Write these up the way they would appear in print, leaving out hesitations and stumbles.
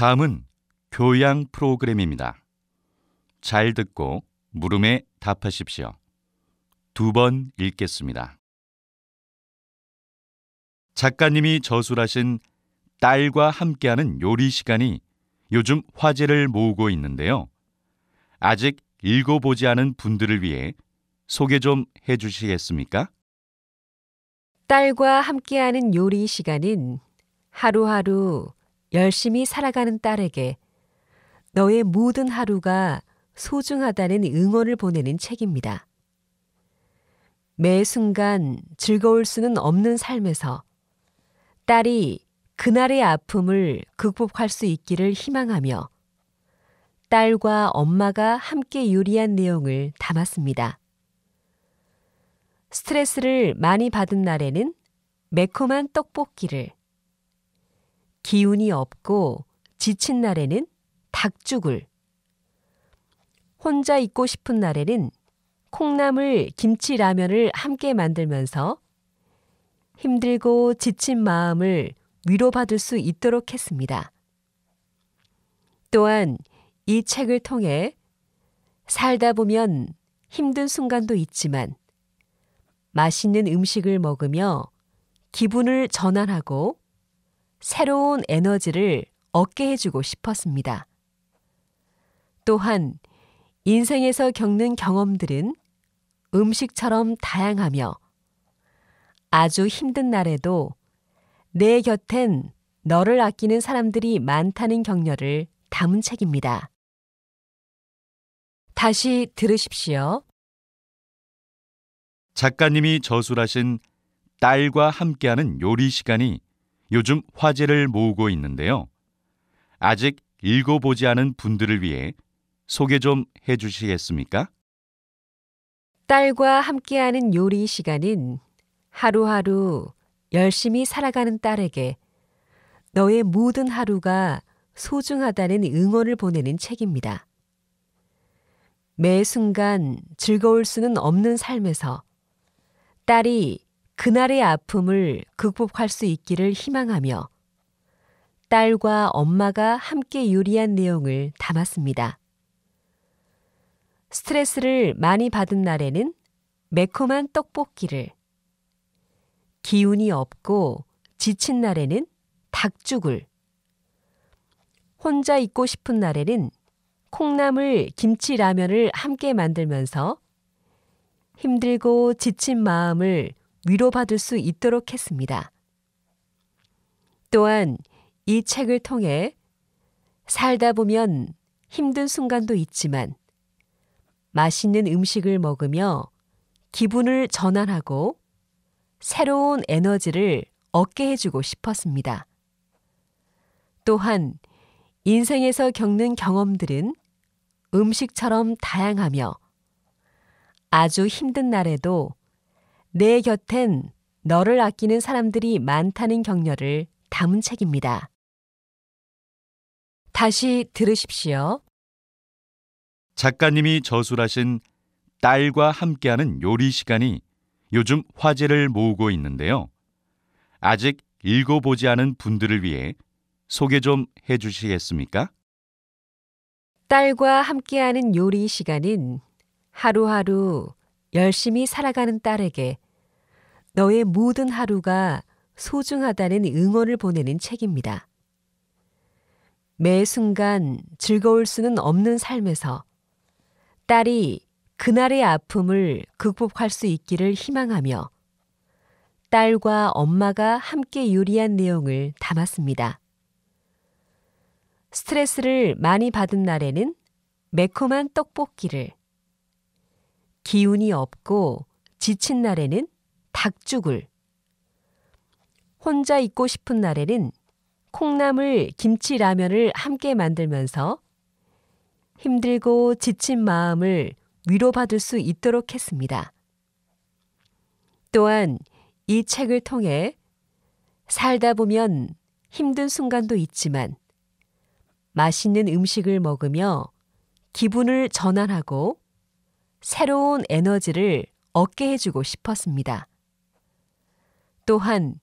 다음은 교양 프로그램입니다. 잘 듣고 물음에 답하십시오. 2번 읽겠습니다. 작가님이 저술하신 딸과 함께하는 요리 시간이 요즘 화제를 모으고 있는데요. 아직 읽어보지 않은 분들을 위해 소개 좀 해주시겠습니까? 딸과 함께하는 요리 시간은 하루하루 열심히 살아가는 딸에게 너의 모든 하루가 소중하다는 응원을 보내는 책입니다. 매 순간 즐거울 수는 없는 삶에서 딸이 그날의 아픔을 극복할 수 있기를 희망하며 딸과 엄마가 함께 요리한 내용을 담았습니다. 스트레스를 많이 받은 날에는 매콤한 떡볶이를, 기운이 없고 지친 날에는 닭죽을, 혼자 있고 싶은 날에는 콩나물 김치라면을 함께 만들면서 힘들고 지친 마음을 위로받을 수 있도록 했습니다. 또한 이 책을 통해 살다 보면 힘든 순간도 있지만 맛있는 음식을 먹으며 기분을 전환하고 새로운 에너지를 얻게 해주고 싶었습니다. 또한 인생에서 겪는 경험들은 음식처럼 다양하며 아주 힘든 날에도 내 곁엔 너를 아끼는 사람들이 많다는 격려를 담은 책입니다. 다시 들으십시오. 작가님이 저술하신 딸과 함께하는 요리 시간이 요즘 화제를 모으고 있는데요. 아직 읽어보지 않은 분들을 위해 소개 좀 해주시겠습니까? 딸과 함께하는 요리 시간은 하루하루 열심히 살아가는 딸에게 너의 모든 하루가 소중하다는 응원을 보내는 책입니다. 매 순간 즐거울 수는 없는 삶에서 딸이 그날의 아픔을 극복할 수 있기를 희망하며 딸과 엄마가 함께 요리한 내용을 담았습니다. 스트레스를 많이 받은 날에는 매콤한 떡볶이를, 기운이 없고 지친 날에는 닭죽을, 혼자 있고 싶은 날에는 콩나물 김치라면을 함께 만들면서 힘들고 지친 마음을 위로받을 수 있도록 했습니다. 또한 이 책을 통해 살다 보면 힘든 순간도 있지만 맛있는 음식을 먹으며 기분을 전환하고 새로운 에너지를 얻게 해주고 싶었습니다. 또한 인생에서 겪는 경험들은 음식처럼 다양하며 아주 힘든 날에도 내 곁엔 너를 아끼는 사람들이 많다는 격려를 담은 책입니다. 다시 들으십시오. 작가님이 저술하신 딸과 함께하는 요리 시간이 요즘 화제를 모으고 있는데요. 아직 읽어보지 않은 분들을 위해 소개 좀 해주시겠습니까? 딸과 함께하는 요리 시간은 하루하루 열심히 살아가는 딸에게 너의 모든 하루가 소중하다는 응원을 보내는 책입니다. 매 순간 즐거울 수는 없는 삶에서 딸이 그날의 아픔을 극복할 수 있기를 희망하며 딸과 엄마가 함께 요리한 내용을 담았습니다. 스트레스를 많이 받은 날에는 매콤한 떡볶이를, 기운이 없고 지친 날에는 닭죽을, 혼자 있고 싶은 날에는 콩나물 김치라면을 함께 만들면서 힘들고 지친 마음을 위로받을 수 있도록 했습니다. 또한 이 책을 통해 살다 보면 힘든 순간도 있지만 맛있는 음식을 먹으며 기분을 전환하고 새로운 에너지를 얻게 해주고 싶었습니다. 또한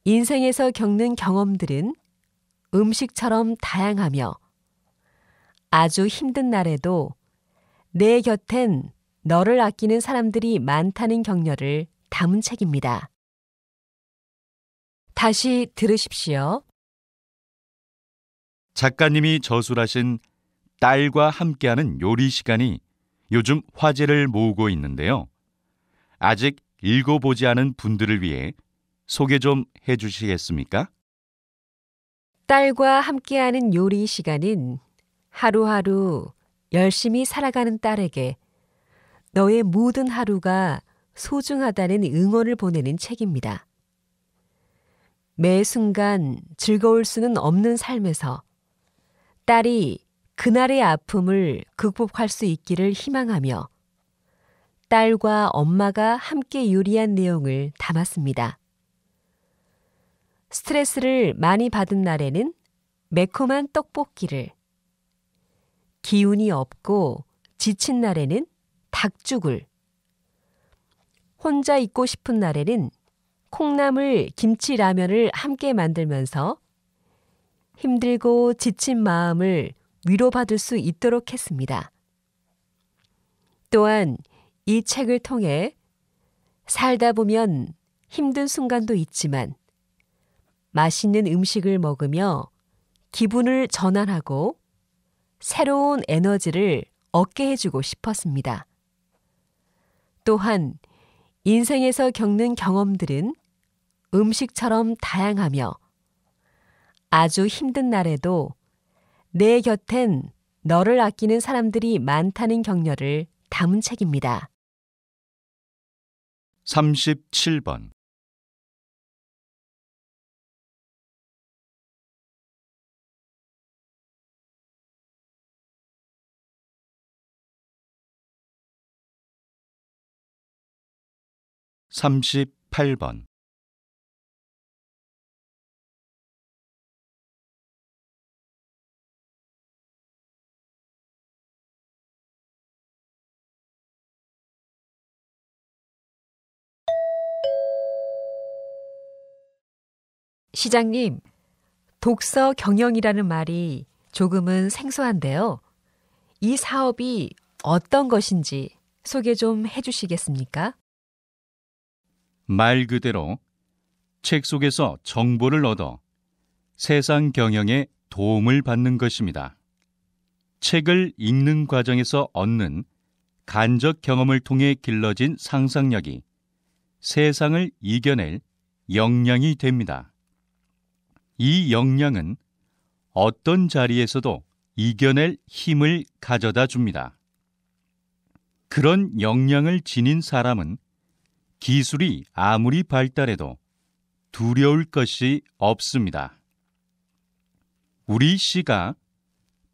인생에서 겪는 경험들은 음식처럼 다양하며 아주 힘든 날에도 내 곁엔 너를 아끼는 사람들이 많다는 격려를 담은 책입니다. 다시 들으십시오. 작가님이 저술하신 딸과 함께하는 요리 시간이 요즘 화제를 모으고 있는데요. 아직 읽어보지 않은 분들을 위해 소개 좀 해주시겠습니까? 딸과 함께하는 요리 시간은 하루하루 열심히 살아가는 딸에게 너의 모든 하루가 소중하다는 응원을 보내는 책입니다. 매 순간 즐거울 수는 없는 삶에서 딸이 그날의 아픔을 극복할 수 있기를 희망하며 딸과 엄마가 함께 요리한 내용을 담았습니다. 스트레스를 많이 받은 날에는 매콤한 떡볶이를, 기운이 없고 지친 날에는 닭죽을, 혼자 있고 싶은 날에는 콩나물 김치라면을 함께 만들면서 힘들고 지친 마음을 위로받을 수 있도록 했습니다. 또한 이 책을 통해 살다 보면 힘든 순간도 있지만 맛있는 음식을 먹으며 기분을 전환하고 새로운 에너지를 얻게 해주고 싶었습니다. 또한 인생에서 겪는 경험들은 음식처럼 다양하며 아주 힘든 날에도 내 곁엔 너를 아끼는 사람들이 많다는 격려를 담은 책입니다. 37번 38번 시장님, 독서 경영이라는 말이 조금은 생소한데요. 이 사업이 어떤 것인지 소개 좀 해주시겠습니까? 말 그대로 책 속에서 정보를 얻어 세상 경영에 도움을 받는 것입니다. 책을 읽는 과정에서 얻는 간접 경험을 통해 길러진 상상력이 세상을 이겨낼 역량이 됩니다. 이 역량은 어떤 자리에서도 이겨낼 힘을 가져다 줍니다. 그런 역량을 지닌 사람은 기술이 아무리 발달해도 두려울 것이 없습니다. 우리 시가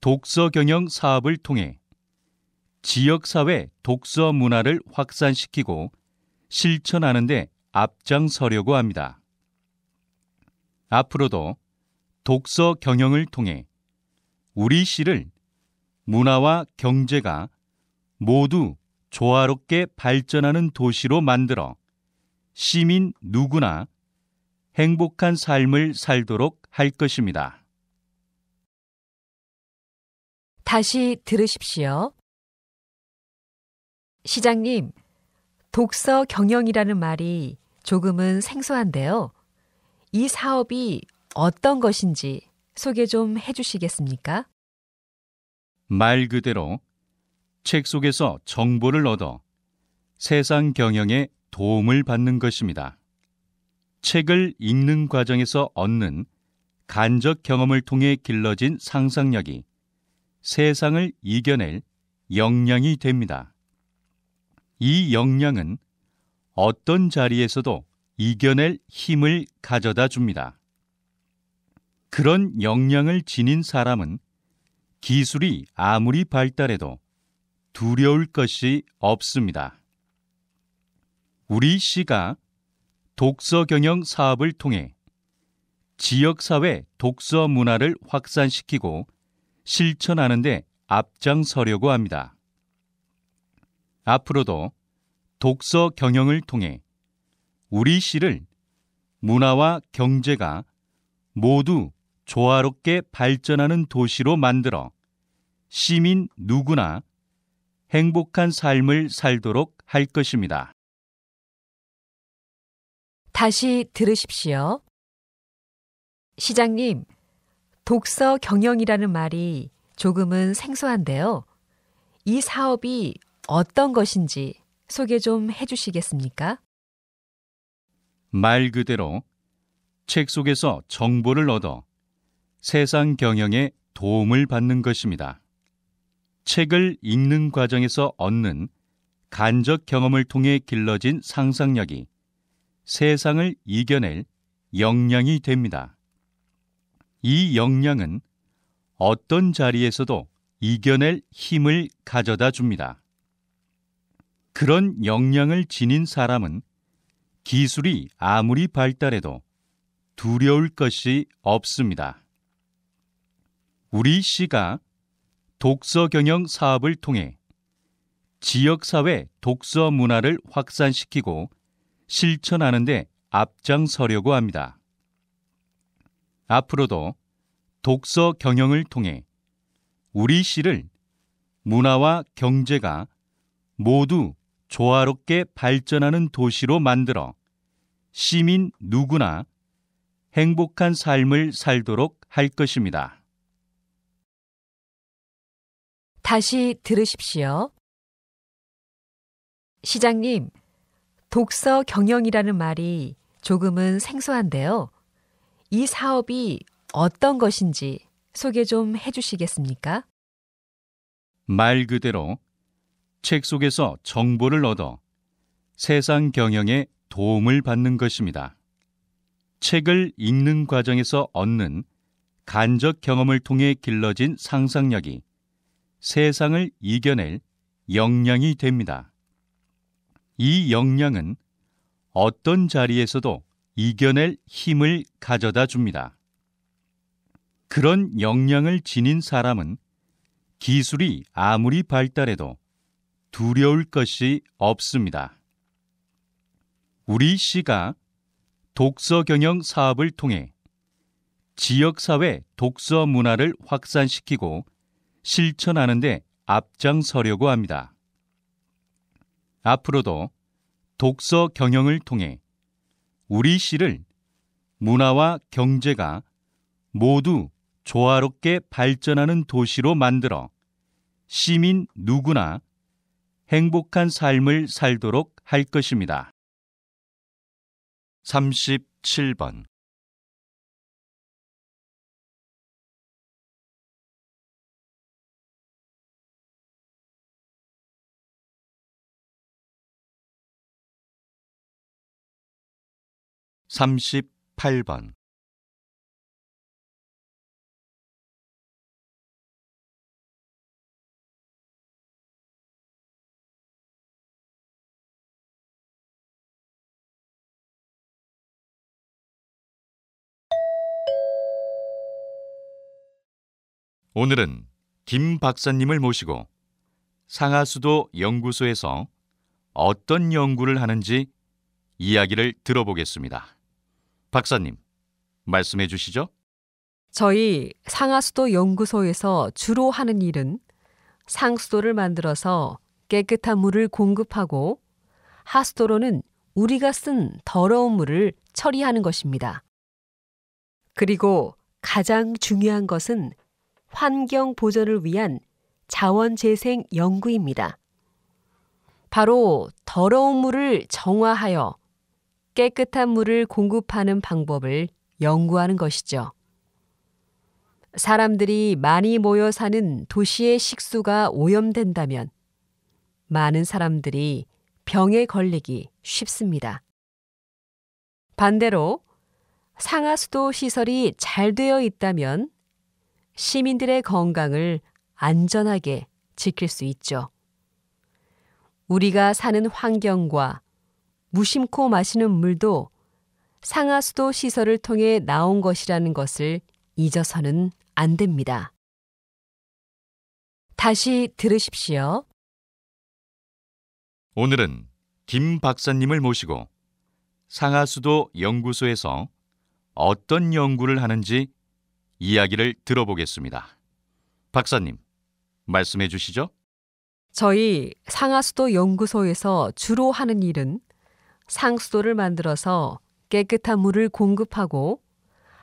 독서 경영 사업을 통해 지역사회 독서 문화를 확산시키고 실천하는 데 앞장서려고 합니다. 앞으로도 독서 경영을 통해 우리 시를 문화와 경제가 모두 조화롭게 발전하는 도시로 만들어 시민 누구나 행복한 삶을 살도록 할 것입니다. 다시 들으십시오. 시장님, 독서 경영이라는 말이 조금은 생소한데요. 이 사업이 어떤 것인지 소개 좀 해주시겠습니까? 말 그대로 책 속에서 정보를 얻어 세상 경영에 도움을 받는 것입니다. 책을 읽는 과정에서 얻는 간접 경험을 통해 길러진 상상력이 세상을 이겨낼 역량이 됩니다. 이 역량은 어떤 자리에서도 이겨낼 힘을 가져다 줍니다. 그런 역량을 지닌 사람은 기술이 아무리 발달해도 두려울 것이 없습니다. 우리 시가 독서 경영 사업을 통해 지역사회 독서 문화를 확산시키고 실천하는 데 앞장서려고 합니다. 앞으로도 독서 경영을 통해 우리 시를 문화와 경제가 모두 조화롭게 발전하는 도시로 만들어 시민 누구나 행복한 삶을 살도록 할 것입니다. 다시 들으십시오. 시장님, 독서 경영이라는 말이 조금은 생소한데요. 이 사업이 어떤 것인지 소개 좀 해주시겠습니까? 말 그대로 책 속에서 정보를 얻어 세상 경영에 도움을 받는 것입니다. 책을 읽는 과정에서 얻는 간접 경험을 통해 길러진 상상력이 세상을 이겨낼 역량이 됩니다. 이 역량은 어떤 자리에서도 이겨낼 힘을 가져다 줍니다. 그런 역량을 지닌 사람은 기술이 아무리 발달해도 두려울 것이 없습니다. 우리 시가 독서 경영 사업을 통해 지역사회 독서 문화를 확산시키고 실천하는 데 앞장서려고 합니다. 앞으로도 독서 경영을 통해 우리 시를 문화와 경제가 모두 조화롭게 발전하는 도시로 만들어 시민 누구나 행복한 삶을 살도록 할 것입니다. 다시 들으십시오. 시장님, 독서 경영이라는 말이 조금은 생소한데요. 이 사업이 어떤 것인지 소개 좀 해주시겠습니까? 말 그대로 책 속에서 정보를 얻어 세상 경영에 도움을 받는 것입니다. 책을 읽는 과정에서 얻는 간접 경험을 통해 길러진 상상력이 세상을 이겨낼 역량이 됩니다. 이 역량은 어떤 자리에서도 이겨낼 힘을 가져다 줍니다. 그런 역량을 지닌 사람은 기술이 아무리 발달해도 두려울 것이 없습니다. 우리 시가 독서 경영 사업을 통해 지역사회 독서 문화를 확산시키고 실천하는 데 앞장서려고 합니다. 앞으로도 독서 경영을 통해 우리 시를 문화와 경제가 모두 조화롭게 발전하는 도시로 만들어 시민 누구나 행복한 삶을 살도록 할 것입니다. 37번 38번 오늘은 김 박사님을 모시고 상하수도 연구소에서 어떤 연구를 하는지 이야기를 들어보겠습니다. 박사님, 말씀해 주시죠. 저희 상하수도 연구소에서 주로 하는 일은 상수도를 만들어서 깨끗한 물을 공급하고 하수도로는 우리가 쓴 더러운 물을 처리하는 것입니다. 그리고 가장 중요한 것은 환경 보전을 위한 자원 재생 연구입니다. 바로 더러운 물을 정화하여 깨끗한 물을 공급하는 방법을 연구하는 것이죠. 사람들이 많이 모여 사는 도시의 식수가 오염된다면 많은 사람들이 병에 걸리기 쉽습니다. 반대로 상하수도 시설이 잘 되어 있다면 시민들의 건강을 안전하게 지킬 수 있죠. 우리가 사는 환경과 무심코 마시는 물도 상하수도 시설을 통해 나온 것이라는 것을 잊어서는 안 됩니다. 다시 들으십시오. 오늘은 김 박사님을 모시고 상하수도 연구소에서 어떤 연구를 하는지 이야기를 들어보겠습니다. 박사님, 말씀해 주시죠. 저희 상하수도 연구소에서 주로 하는 일은 상수도를 만들어서 깨끗한 물을 공급하고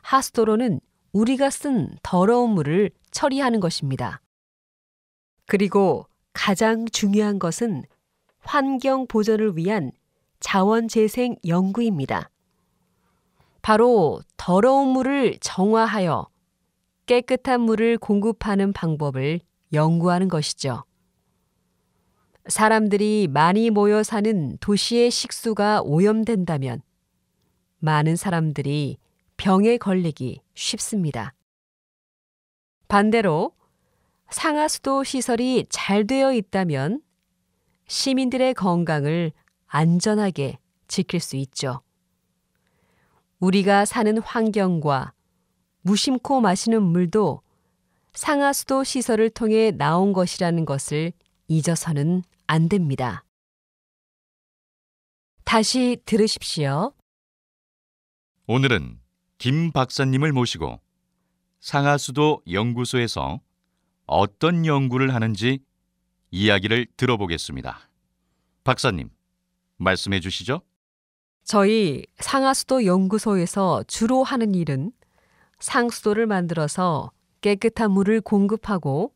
하수도로는 우리가 쓴 더러운 물을 처리하는 것입니다. 그리고 가장 중요한 것은 환경 보전을 위한 자원재생 연구입니다. 바로 더러운 물을 정화하여 깨끗한 물을 공급하는 방법을 연구하는 것이죠. 사람들이 많이 모여 사는 도시의 식수가 오염된다면 많은 사람들이 병에 걸리기 쉽습니다. 반대로 상하수도 시설이 잘 되어 있다면 시민들의 건강을 안전하게 지킬 수 있죠. 우리가 사는 환경과 무심코 마시는 물도 상하수도 시설을 통해 나온 것이라는 것을 잊어서는 안 됩니다. 다시 들으십시오. 오늘은 김 박사님을 모시고 상하수도 연구소에서 어떤 연구를 하는지 이야기를 들어보겠습니다. 박사님, 말씀해 주시죠. 저희 상하수도 연구소에서 주로 하는 일은 상수도를 만들어서 깨끗한 물을 공급하고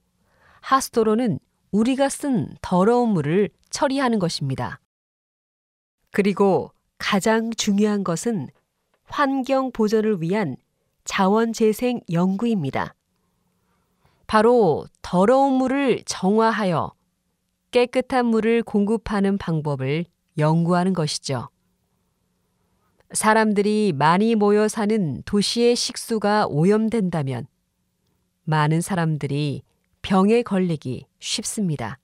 하수도로는 우리가 쓴 더러운 물을 처리하는 것입니다. 그리고 가장 중요한 것은 환경 보전을 위한 자원재생 연구입니다. 바로 더러운 물을 정화하여 깨끗한 물을 공급하는 방법을 연구하는 것이죠. 사람들이 많이 모여 사는 도시의 식수가 오염된다면 많은 사람들이 병에 걸리기 쉽습니다.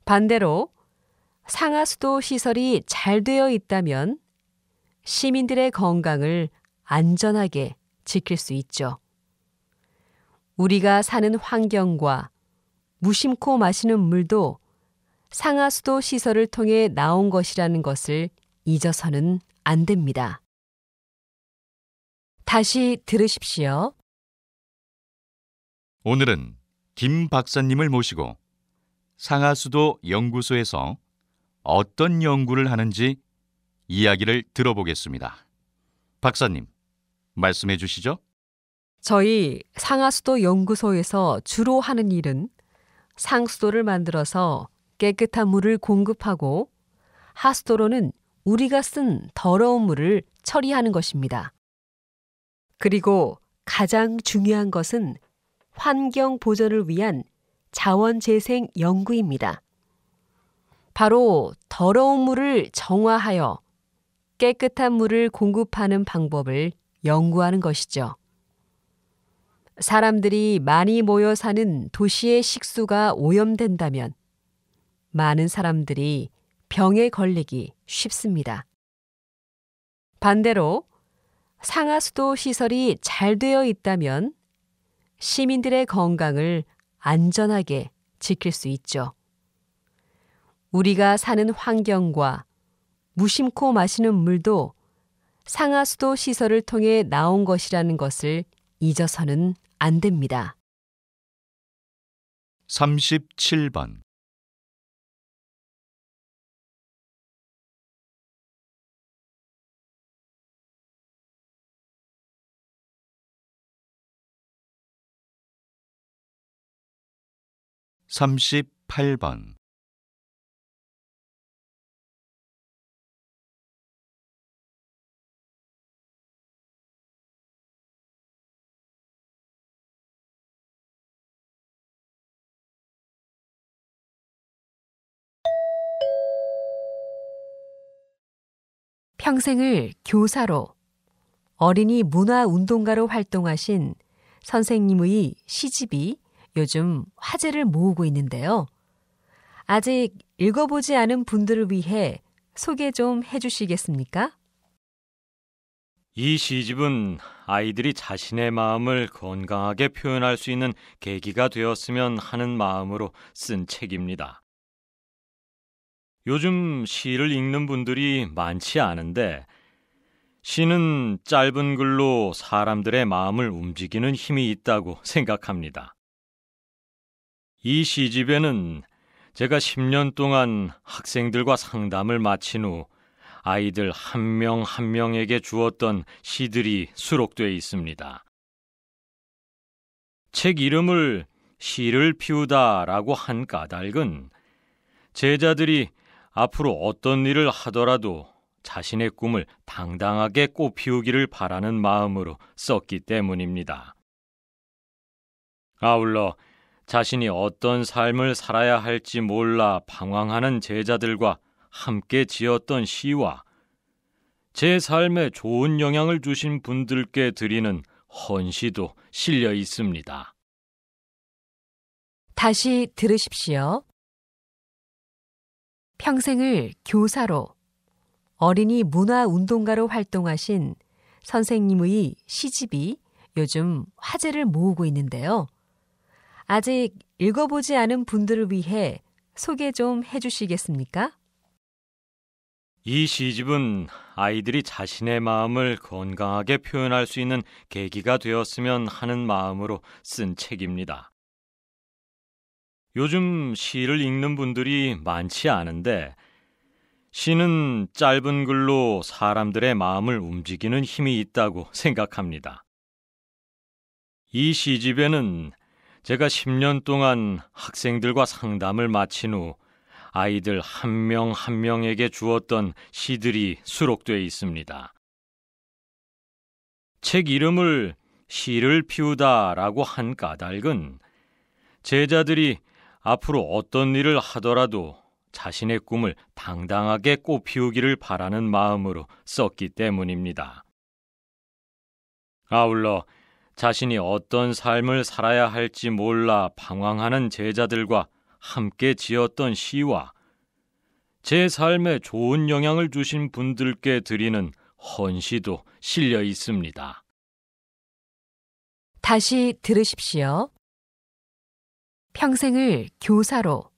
반대로 상하수도 시설이 잘 되어 있다면 시민들의 건강을 안전하게 지킬 수 있죠. 우리가 사는 환경과 무심코 마시는 물도 상하수도 시설을 통해 나온 것이라는 것을 잊어서는 안 됩니다. 다시 들으십시오. 오늘은 김 박사님을 모시고 상하수도 연구소에서 어떤 연구를 하는지 이야기를 들어보겠습니다. 박사님, 말씀해 주시죠. 저희 상하수도 연구소에서 주로 하는 일은 상수도를 만들어서 깨끗한 물을 공급하고 하수도로는 우리가 쓴 더러운 물을 처리하는 것입니다. 그리고 가장 중요한 것은 환경 보전을 위한 자원재생 연구입니다. 바로 더러운 물을 정화하여 깨끗한 물을 공급하는 방법을 연구하는 것이죠. 사람들이 많이 모여 사는 도시의 식수가 오염된다면 많은 사람들이 병에 걸리기 쉽습니다. 반대로 상하수도 시설이 잘 되어 있다면 시민들의 건강을 안전하게 지킬 수 있죠. 우리가 사는 환경과 무심코 마시는 물도 상하수도 시설을 통해 나온 것이라는 것을 잊어서는 안 됩니다. 37번. (38번) 평생을 교사로, 어린이 문화운동가로 활동하신 선생님의 시집이 요즘 화제를 모으고 있는데요. 아직 읽어보지 않은 분들을 위해 소개 좀 해주시겠습니까? 이 시집은 아이들이 자신의 마음을 건강하게 표현할 수 있는 계기가 되었으면 하는 마음으로 쓴 책입니다. 요즘 시를 읽는 분들이 많지 않은데 시는 짧은 글로 사람들의 마음을 움직이는 힘이 있다고 생각합니다. 이 시집에는 제가 10년 동안 학생들과 상담을 마친 후 아이들 한 명 한 명에게 주었던 시들이 수록되어 있습니다. 책 이름을 시를 피우다라고 한 까닭은 제자들이 앞으로 어떤 일을 하더라도 자신의 꿈을 당당하게 꽃피우기를 바라는 마음으로 썼기 때문입니다. 아울러 자신이 어떤 삶을 살아야 할지 몰라 방황하는 제자들과 함께 지었던 시와 제 삶에 좋은 영향을 주신 분들께 드리는 헌시도 실려 있습니다. 다시 들으십시오. 평생을 교사로, 어린이 문화운동가로 활동하신 선생님의 시집이 요즘 화제를 모으고 있는데요. 아직 읽어보지 않은 분들을 위해 소개 좀 해주시겠습니까? 이 시집은 아이들이 자신의 마음을 건강하게 표현할 수 있는 계기가 되었으면 하는 마음으로 쓴 책입니다. 요즘 시를 읽는 분들이 많지 않은데 시는 짧은 글로 사람들의 마음을 움직이는 힘이 있다고 생각합니다. 이 시집에는 제가 10년 동안 학생들과 상담을 마친 후 아이들 한 명 한 명에게 주었던 시들이 수록되어 있습니다. 책 이름을 시를 피우다라고 한 까닭은 제자들이 앞으로 어떤 일을 하더라도 자신의 꿈을 당당하게 꽃피우기를 바라는 마음으로 썼기 때문입니다. 아울러 자신이 어떤 삶을 살아야 할지 몰라 방황하는 제자들과 함께 지었던 시와 제 삶에 좋은 영향을 주신 분들께 드리는 헌시도 실려 있습니다. 다시 들으십시오. 평생을 교사로,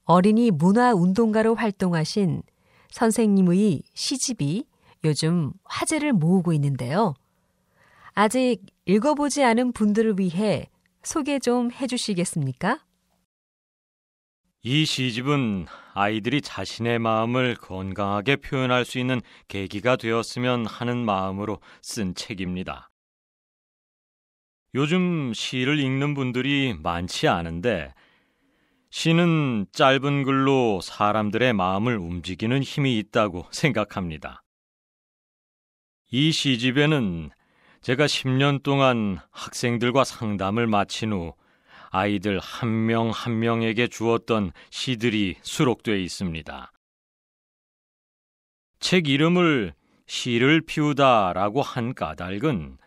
어린이 문화운동가로 활동하신 선생님의 시집이 요즘 화제를 모으고 있는데요. 아직 읽어보지 않은 분들을 위해 소개 좀 해주시겠습니까? 이 시집은 아이들이 자신의 마음을 건강하게 표현할 수 있는 계기가 되었으면 하는 마음으로 쓴 책입니다. 요즘 시를 읽는 분들이 많지 않은데 시는 짧은 글로 사람들의 마음을 움직이는 힘이 있다고 생각합니다. 이 시집에는 제가 10년 동안 학생들과 상담을 마친 후 아이들 한 명 한 명에게 주었던 시들이 수록되어 있습니다. 책 이름을 시를 피우다라고 한 까닭은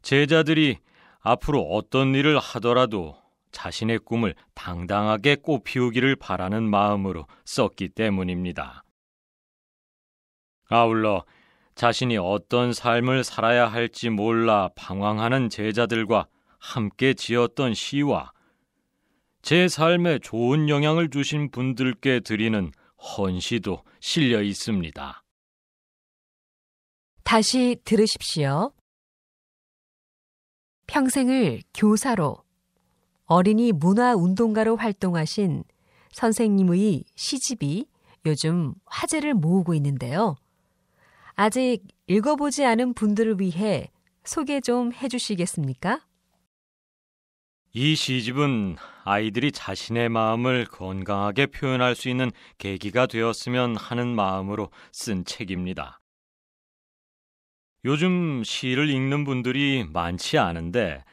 제자들이 앞으로 어떤 일을 하더라도 자신의 꿈을 당당하게 꽃피우기를 바라는 마음으로 썼기 때문입니다. 아울러 자신이 어떤 삶을 살아야 할지 몰라 방황하는 제자들과 함께 지었던 시와 제 삶에 좋은 영향을 주신 분들께 드리는 헌시도 실려 있습니다. 다시 들으십시오. 평생을 교사로, 어린이 문화운동가로 활동하신 선생님의 시집이 요즘 화제를 모으고 있는데요. 아직 읽어보지 않은 분들을 위해 소개 좀 해주시겠습니까? 이 시집은 아이들이 자신의 마음을 건강하게 표현할 수 있는 계기가 되었으면 하는 마음으로 쓴 책입니다. 요즘 시를 읽는 분들이 많지 않은데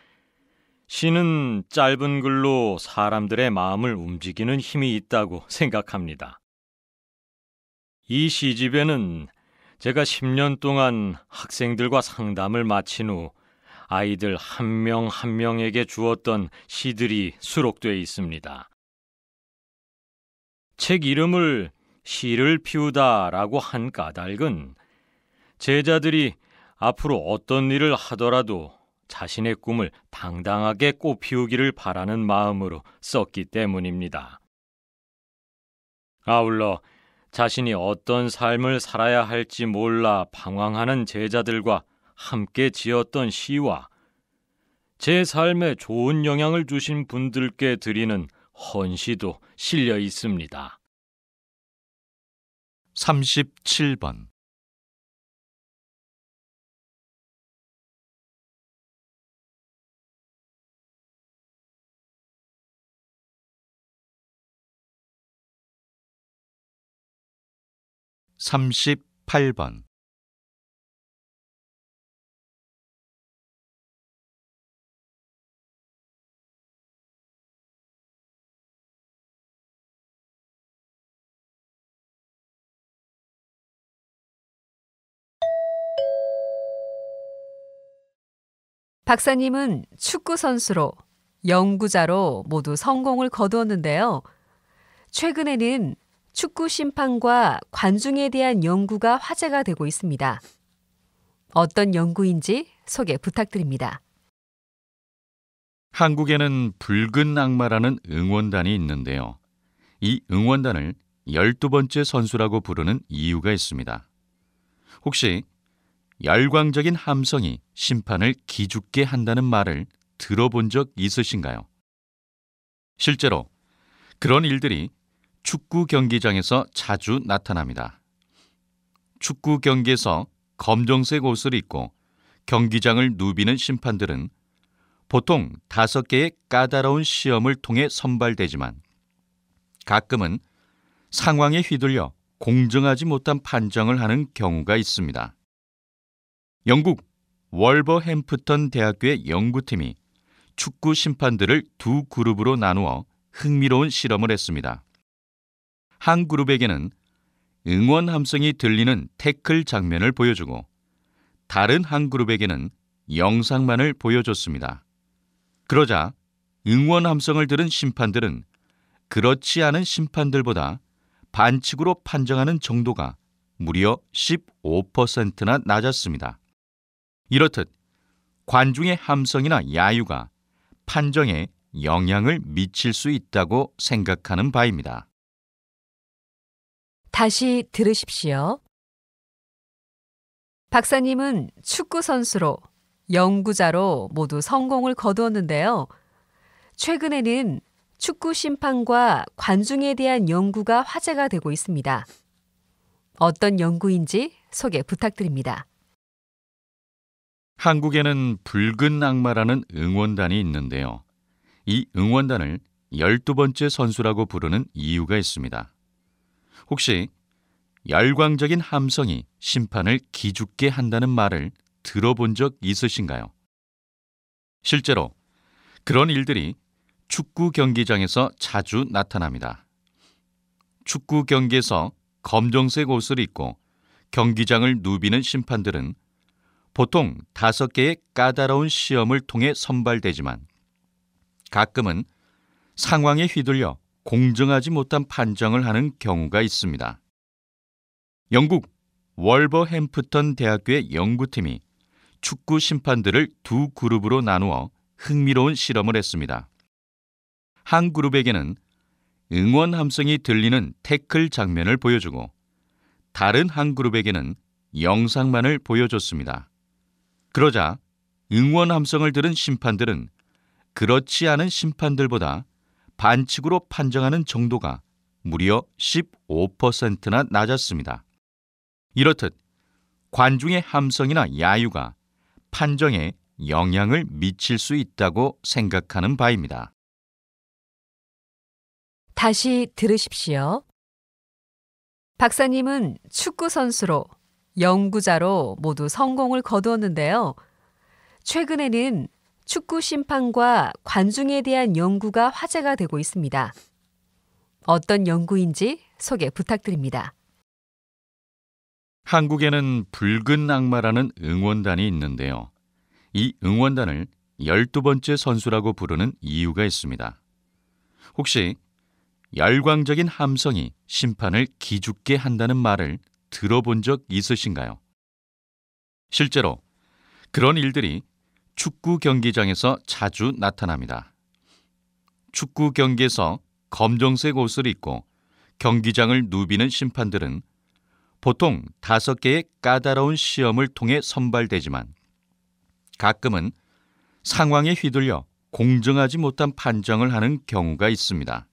시는 짧은 글로 사람들의 마음을 움직이는 힘이 있다고 생각합니다. 이 시집에는 제가 10년 동안 학생들과 상담을 마친 후 아이들 한 명 한 명에게 주었던 시들이 수록되어 있습니다. 책 이름을 시를 피우다라고 한 까닭은 제자들이 앞으로 어떤 일을 하더라도 자신의 꿈을 당당하게 꽃피우기를 바라는 마음으로 썼기 때문입니다. 아울러 자신이 어떤 삶을 살아야 할지 몰라 방황하는 제자들과 함께 지었던 시와 제 삶에 좋은 영향을 주신 분들께 드리는 헌시도 실려 있습니다. 37번. 삼십팔 번. 박사님은 축구 선수로, 연구자로 모두 성공을 거두었는데요. 최근에는 축구 심판과 관중에 대한 연구가 화제가 되고 있습니다. 어떤 연구인지 소개 부탁드립니다. 한국에는 붉은 악마라는 응원단이 있는데요. 이 응원단을 12번째 선수라고 부르는 이유가 있습니다. 혹시 열광적인 함성이 심판을 기죽게 한다는 말을 들어본 적 있으신가요? 실제로 그런 일들이 축구 경기장에서 자주 나타납니다. 축구 경기에서 검정색 옷을 입고 경기장을 누비는 심판들은 보통 5개의 까다로운 시험을 통해 선발되지만 가끔은 상황에 휘둘려 공정하지 못한 판정을 하는 경우가 있습니다. 영국 월버햄프턴 대학교의 연구팀이 축구 심판들을 두 그룹으로 나누어 흥미로운 실험을 했습니다. 한 그룹에게는 응원 함성이 들리는 태클 장면을 보여주고 다른 한 그룹에게는 영상만을 보여줬습니다. 그러자 응원 함성을 들은 심판들은 그렇지 않은 심판들보다 반칙으로 판정하는 정도가 무려 15%나 낮았습니다. 이렇듯 관중의 함성이나 야유가 판정에 영향을 미칠 수 있다고 생각하는 바입니다. 다시 들으십시오. 박사님은 축구 선수로, 연구자로 모두 성공을 거두었는데요. 최근에는 축구 심판과 관중에 대한 연구가 화제가 되고 있습니다. 어떤 연구인지 소개 부탁드립니다. 한국에는 붉은 악마라는 응원단이 있는데요. 이 응원단을 12번째 선수라고 부르는 이유가 있습니다. 혹시 열광적인 함성이 심판을 기죽게 한다는 말을 들어본 적 있으신가요? 실제로 그런 일들이 축구 경기장에서 자주 나타납니다. 축구 경기에서 검정색 옷을 입고 경기장을 누비는 심판들은 보통 5개의 까다로운 시험을 통해 선발되지만 가끔은 상황에 휘둘려 공정하지 못한 판정을 하는 경우가 있습니다. 영국 월버햄프턴 대학교의 연구팀이 축구 심판들을 두 그룹으로 나누어 흥미로운 실험을 했습니다. 한 그룹에게는 응원 함성이 들리는 태클 장면을 보여주고 다른 한 그룹에게는 영상만을 보여줬습니다. 그러자 응원 함성을 들은 심판들은 그렇지 않은 심판들보다 반칙으로 판정하는 정도가 무려 15%나 낮았습니다. 이렇듯 관중의 함성이나 야유가 판정에 영향을 미칠 수 있다고 생각하는 바입니다. 다시 들으십시오. 박사님은 축구 선수로, 연구자로 모두 성공을 거두었는데요. 최근에는 축구 심판과 관중에 대한 연구가 화제가 되고 있습니다. 어떤 연구인지 소개 부탁드립니다. 한국에는 붉은 악마라는 응원단이 있는데요. 이 응원단을 12번째 선수라고 부르는 이유가 있습니다. 혹시 열광적인 함성이 심판을 기죽게 한다는 말을 들어본 적 있으신가요? 실제로 그런 일들이 축구 경기장에서 자주 나타납니다. 축구 경기에서 검정색 옷을 입고 경기장을 누비는 심판들은 보통 5개의 까다로운 시험을 통해 선발되지만 가끔은 상황에 휘둘려 공정하지 못한 판정을 하는 경우가 있습니다.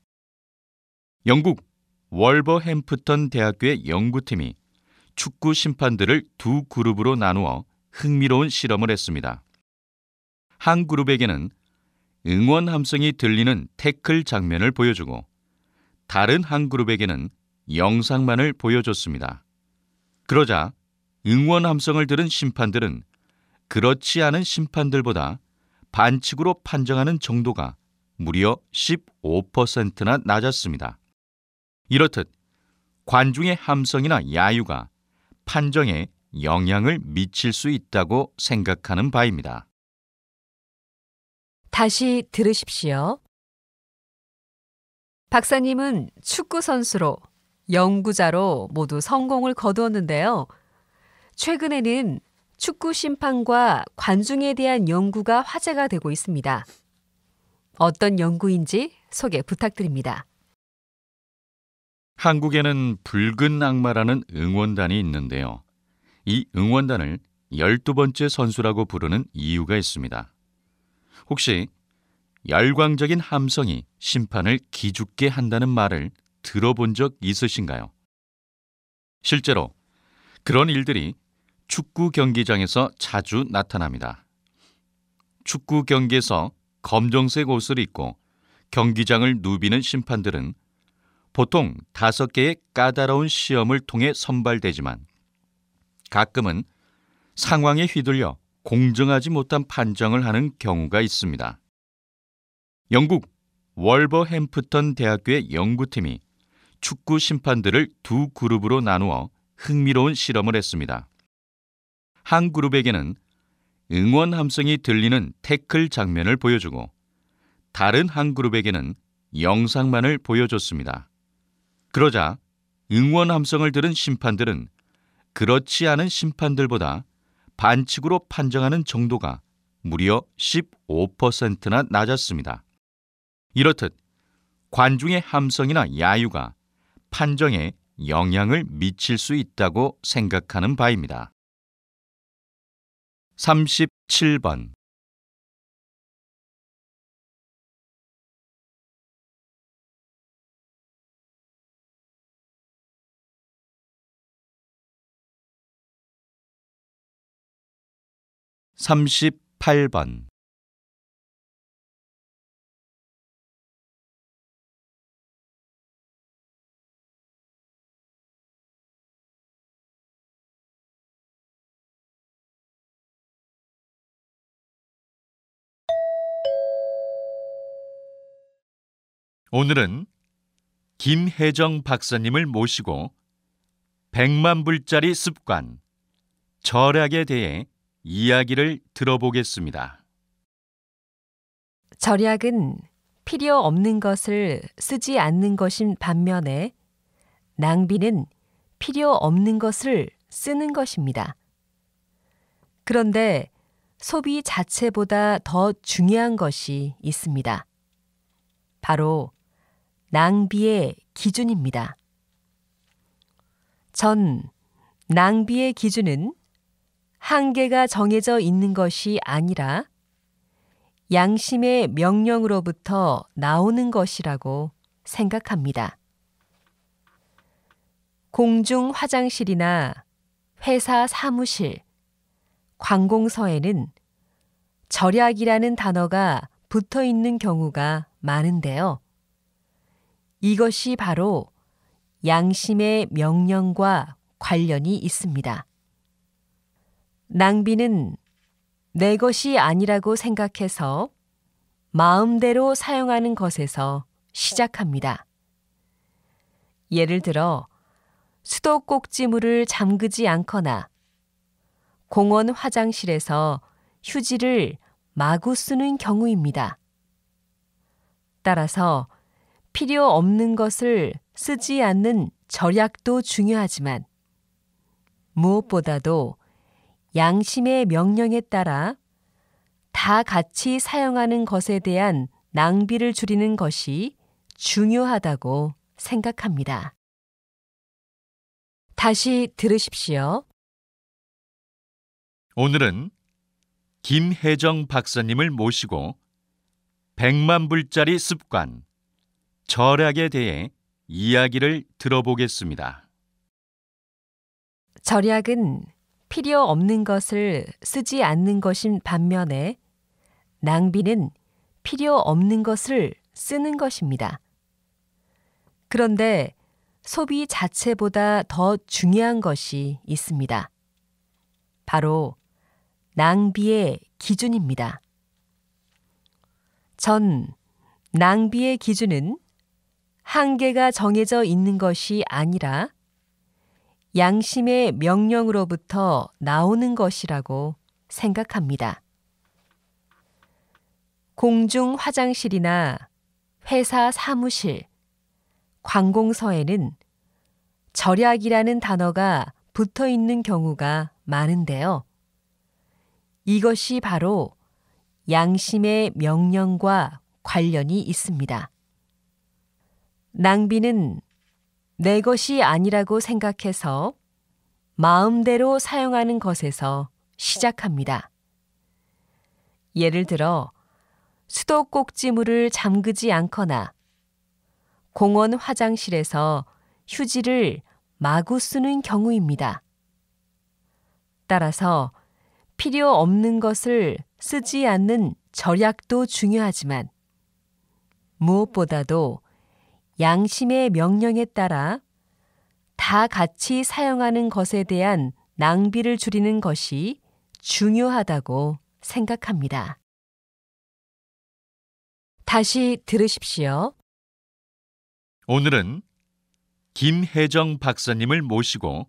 영국 월버햄프턴 대학교의 연구팀이 축구 심판들을 두 그룹으로 나누어 흥미로운 실험을 했습니다. 한 그룹에게는 응원 함성이 들리는 태클 장면을 보여주고 다른 한 그룹에게는 영상만을 보여줬습니다. 그러자 응원 함성을 들은 심판들은 그렇지 않은 심판들보다 반칙으로 판정하는 정도가 무려 15%나 낮았습니다. 이렇듯 관중의 함성이나 야유가 판정에 영향을 미칠 수 있다고 생각하는 바입니다. 다시 들으십시오. 박사님은 축구 선수로, 연구자로 모두 성공을 거두었는데요. 최근에는 축구 심판과 관중에 대한 연구가 화제가 되고 있습니다. 어떤 연구인지 소개 부탁드립니다. 한국에는 붉은 악마라는 응원단이 있는데요. 이 응원단을 12번째 선수라고 부르는 이유가 있습니다. 혹시 열광적인 함성이 심판을 기죽게 한다는 말을 들어본 적 있으신가요? 실제로 그런 일들이 축구 경기장에서 자주 나타납니다. 축구 경기에서 검정색 옷을 입고 경기장을 누비는 심판들은 보통 5개의 까다로운 시험을 통해 선발되지만 가끔은 상황에 휘둘려 공정하지 못한 판정을 하는 경우가 있습니다. 영국 월버햄프턴 대학교의 연구팀이 축구 심판들을 두 그룹으로 나누어 흥미로운 실험을 했습니다. 한 그룹에게는 응원 함성이 들리는 태클 장면을 보여주고 다른 한 그룹에게는 영상만을 보여줬습니다. 그러자 응원 함성을 들은 심판들은 그렇지 않은 심판들보다 반칙으로 판정하는 정도가 무려 15%나 낮았습니다. 이렇듯 관중의 함성이나 야유가 판정에 영향을 미칠 수 있다고 생각하는 바입니다. 37번 38번 오늘은 김혜정 박사님을 모시고 100만 불짜리 습관, 절약에 대해 이야기를 들어보겠습니다. 절약은 필요 없는 것을 쓰지 않는 것인 반면에 낭비는 필요 없는 것을 쓰는 것입니다. 그런데 소비 자체보다 더 중요한 것이 있습니다. 바로 낭비의 기준입니다. 전 낭비의 기준은 한계가 정해져 있는 것이 아니라 양심의 명령으로부터 나오는 것이라고 생각합니다. 공중 화장실이나 회사 사무실, 관공서에는 절약이라는 단어가 붙어 있는 경우가 많은데요. 이것이 바로 양심의 명령과 관련이 있습니다. 낭비는 내 것이 아니라고 생각해서 마음대로 사용하는 것에서 시작합니다. 예를 들어 수도꼭지물을 잠그지 않거나 공원 화장실에서 휴지를 마구 쓰는 경우입니다. 따라서 필요 없는 것을 쓰지 않는 절약도 중요하지만 무엇보다도 양심의 명령에 따라 다 같이 사용하는 것에 대한 낭비를 줄이는 것이 중요하다고 생각합니다. 다시 들으십시오. 오늘은 김혜정 박사님을 모시고 100만 불짜리 습관, 절약에 대해 이야기를 들어보겠습니다. 절약은 필요 없는 것을 쓰지 않는 것인 반면에 낭비는 필요 없는 것을 쓰는 것입니다. 그런데 소비 자체보다 더 중요한 것이 있습니다. 바로 낭비의 기준입니다. 전 낭비의 기준은 한계가 정해져 있는 것이 아니라 양심의 명령으로부터 나오는 것이라고 생각합니다. 공중 화장실이나 회사 사무실, 관공서에는 절약이라는 단어가 붙어 있는 경우가 많은데요. 이것이 바로 양심의 명령과 관련이 있습니다. 낭비는 내 것이 아니라고 생각해서 마음대로 사용하는 것에서 시작합니다. 예를 들어 수도꼭지물을 잠그지 않거나 공원 화장실에서 휴지를 마구 쓰는 경우입니다. 따라서 필요 없는 것을 쓰지 않는 절약도 중요하지만 무엇보다도 양심의 명령에 따라 다 같이 사용하는 것에 대한 낭비를 줄이는 것이 중요하다고 생각합니다. 다시 들으십시오. 오늘은 김혜정 박사님을 모시고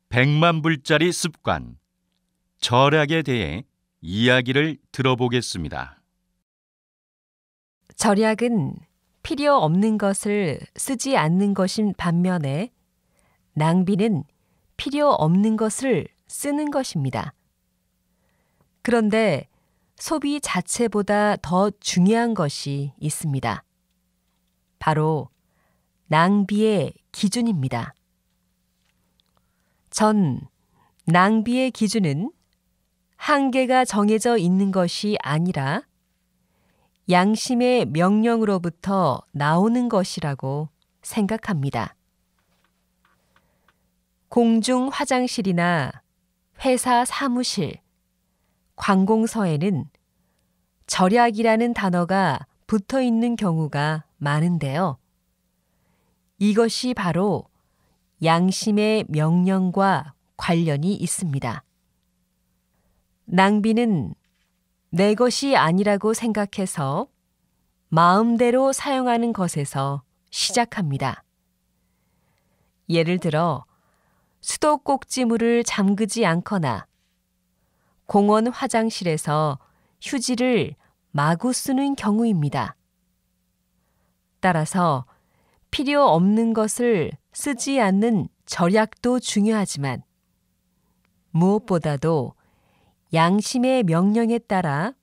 100만 불짜리 습관, 절약에 대해 이야기를 들어보겠습니다. 절약은 필요 없는 것을 쓰지 않는 것인 반면에 낭비는 필요 없는 것을 쓰는 것입니다. 그런데 소비 자체보다 더 중요한 것이 있습니다. 바로 낭비의 기준입니다. 전 낭비의 기준은 한계가 정해져 있는 것이 아니라 양심의 명령으로부터 나오는 것이라고 생각합니다. 공중 화장실이나 회사 사무실, 관공서에는 절약이라는 단어가 붙어 있는 경우가 많은데요. 이것이 바로 양심의 명령과 관련이 있습니다. 낭비는 내 것이 아니라고 생각해서 마음대로 사용하는 것에서 시작합니다. 예를 들어 수도꼭지물을 잠그지 않거나 공원 화장실에서 휴지를 마구 쓰는 경우입니다. 따라서 필요 없는 것을 쓰지 않는 절약도 중요하지만 무엇보다도 양심의 명령에 따라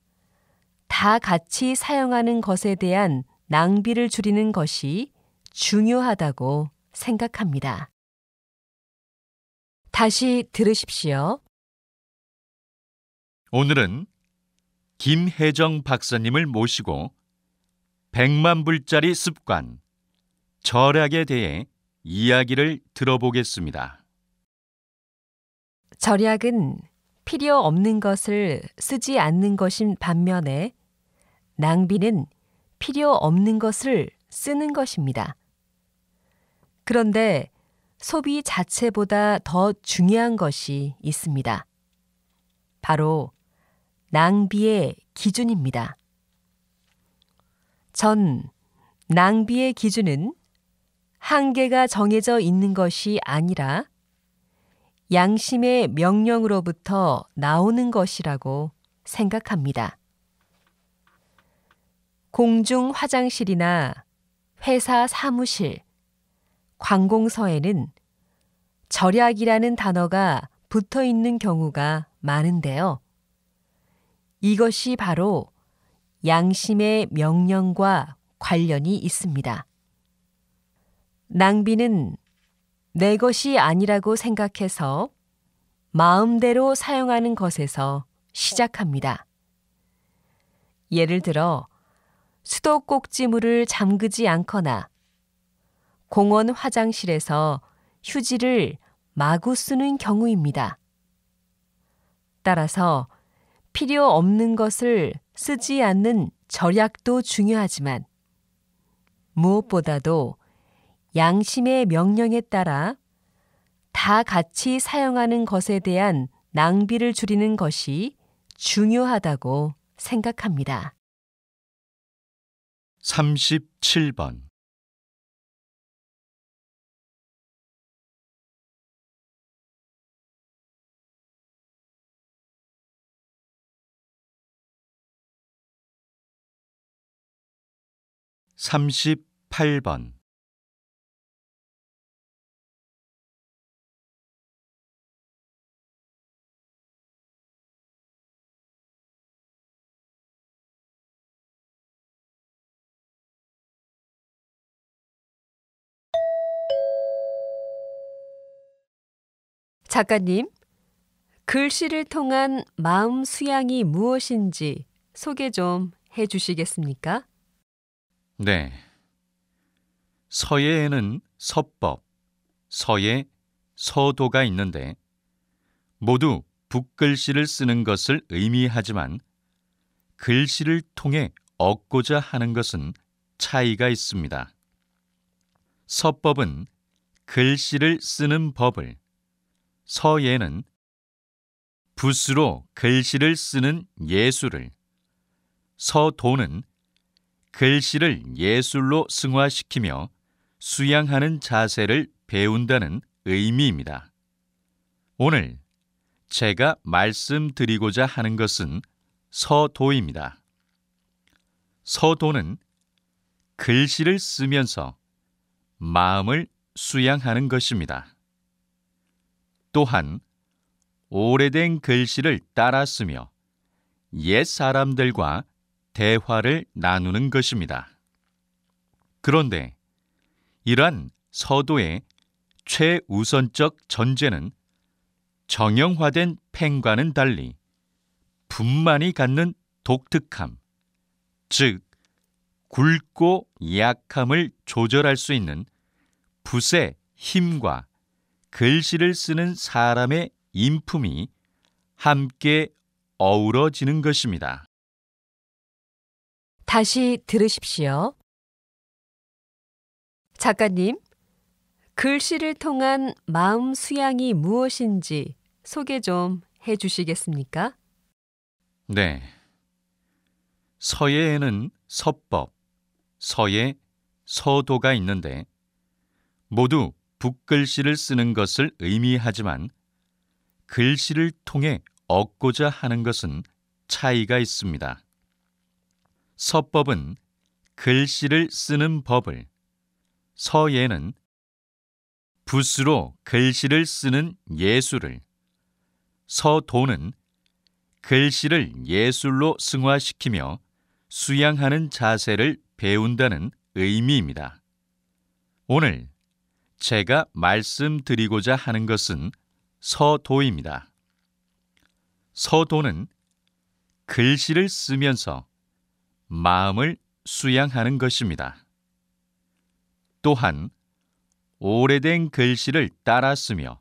다 같이 사용하는 것에 대한 낭비를 줄이는 것이 중요하다고 생각합니다. 다시 들으십시오. 오늘은 김혜정 박사님을 모시고 100만 불짜리 습관, 절약에 대해 이야기를 들어보겠습니다. 절약은 필요 없는 것을 쓰지 않는 것인 반면에 낭비는 필요 없는 것을 쓰는 것입니다. 그런데 소비 자체보다 더 중요한 것이 있습니다. 바로 낭비의 기준입니다. 전 낭비의 기준은 한계가 정해져 있는 것이 아니라 양심의 명령으로부터 나오는 것이라고 생각합니다. 공중 화장실이나 회사 사무실, 관공서에는 절약이라는 단어가 붙어 있는 경우가 많은데요. 이것이 바로 양심의 명령과 관련이 있습니다. 낭비는 내 것이 아니라고 생각해서 마음대로 사용하는 것에서 시작합니다. 예를 들어 수도꼭지물을 잠그지 않거나 공원 화장실에서 휴지를 마구 쓰는 경우입니다. 따라서 필요 없는 것을 쓰지 않는 절약도 중요하지만 무엇보다도 양심의 명령에 따라 다 같이 사용하는 것에 대한 낭비를 줄이는 것이 중요하다고 생각합니다. 37번 38번 작가님, 글씨를 통한 마음 수양이 무엇인지 소개 좀 해주시겠습니까? 네. 서예에는 서법, 서예, 서도가 있는데 모두 붓글씨를 쓰는 것을 의미하지만 글씨를 통해 얻고자 하는 것은 차이가 있습니다. 서법은 글씨를 쓰는 법을, 서예는 붓으로 글씨를 쓰는 예술을, 서도는 글씨를 예술로 승화시키며 수양하는 자세를 배운다는 의미입니다. 오늘 제가 말씀드리고자 하는 것은 서도입니다. 서도는 글씨를 쓰면서 마음을 수양하는 것입니다. 또한 오래된 글씨를 따라 쓰며 옛 사람들과 대화를 나누는 것입니다. 그런데 이러한 서도의 최우선적 전제는 정형화된 펜과는 달리 붓만이 갖는 독특함, 즉 굵고 약함을 조절할 수 있는 붓의 힘과 글씨를 쓰는 사람의 인품이 함께 어우러지는 것입니다. 다시 들으십시오. 작가님, 글씨를 통한 마음 수양이 무엇인지 소개 좀 해주시겠습니까? 네. 서예에는 서법, 서예, 서도가 있는데 모두 붓글씨를 쓰는 것을 의미하지만 글씨를 통해 얻고자 하는 것은 차이가 있습니다. 서법은 글씨를 쓰는 법을, 서예는 붓으로 글씨를 쓰는 예술을, 서도는 글씨를 예술로 승화시키며 수양하는 자세를 배운다는 의미입니다. 오늘 제가 말씀드리고자 하는 것은 서도입니다. 서도는 글씨를 쓰면서 마음을 수양하는 것입니다. 또한 오래된 글씨를 따라 쓰며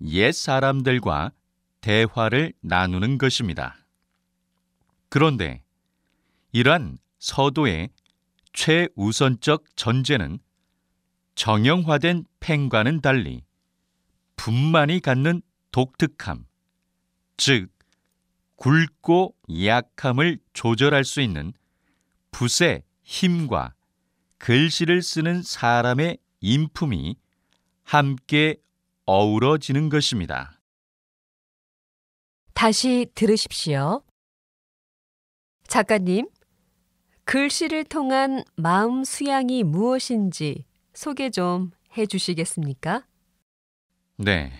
옛 사람들과 대화를 나누는 것입니다. 그런데 이러한 서도의 최우선적 전제는 정형화된 펜과는 달리 붓만이 갖는 독특함, 즉 굵고 약함을 조절할 수 있는 붓의 힘과 글씨를 쓰는 사람의 인품이 함께 어우러지는 것입니다. 다시 들으십시오. 작가님, 글씨를 통한 마음 수양이 무엇인지 소개 좀 해주시겠습니까? 네.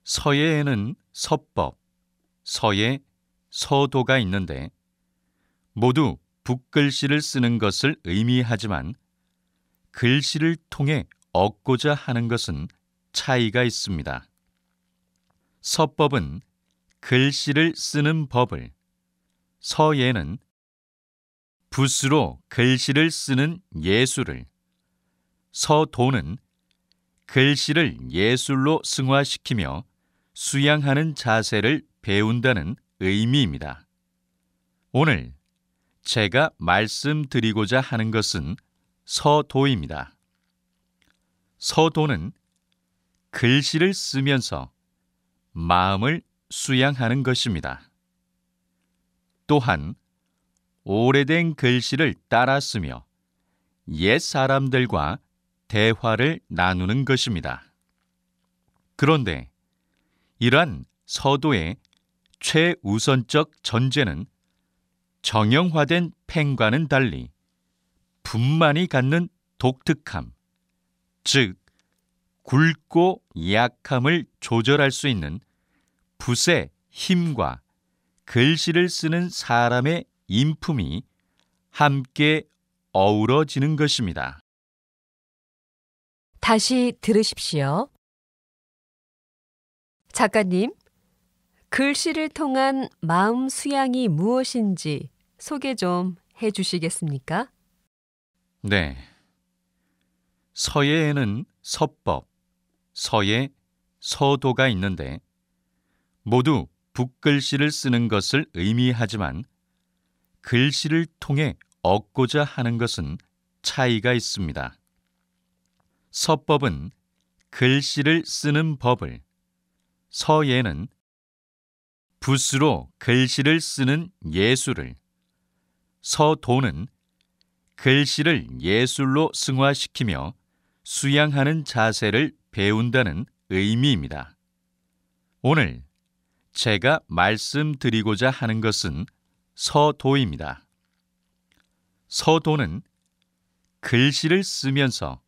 서예에는 서법, 서예, 서도가 있는데 모두 붓글씨를 쓰는 것을 의미하지만 글씨를 통해 얻고자 하는 것은 차이가 있습니다. 서법은 글씨를 쓰는 법을, 서예는 붓으로 글씨를 쓰는 예술을, 서도는 글씨를 예술로 승화시키며 수양하는 자세를 배운다는 의미입니다. 오늘 제가 말씀드리고자 하는 것은 서도입니다. 서도는 글씨를 쓰면서 마음을 수양하는 것입니다. 또한 오래된 글씨를 따라 쓰며 옛 사람들과 대화를 나누는 것입니다. 그런데 이러한 서도의 최우선적 전제는 정형화된 펜과는 달리 붓만이 갖는 독특함, 즉 굵고 약함을 조절할 수 있는 붓의 힘과 글씨를 쓰는 사람의 인품이 함께 어우러지는 것입니다. 다시 들으십시오. 작가님, 글씨를 통한 마음 수양이 무엇인지 소개 좀 해주시겠습니까? 네. 서예에는 서법, 서예, 서도가 있는데 모두 붓글씨를 쓰는 것을 의미하지만 글씨를 통해 얻고자 하는 것은 차이가 있습니다. 서법은 글씨를 쓰는 법을, 서예는 붓으로 글씨를 쓰는 예술을, 서도는 글씨를 예술로 승화시키며 수양하는 자세를 배운다는 의미입니다. 오늘 제가 말씀드리고자 하는 것은 서도입니다. 서도는 글씨를 쓰면서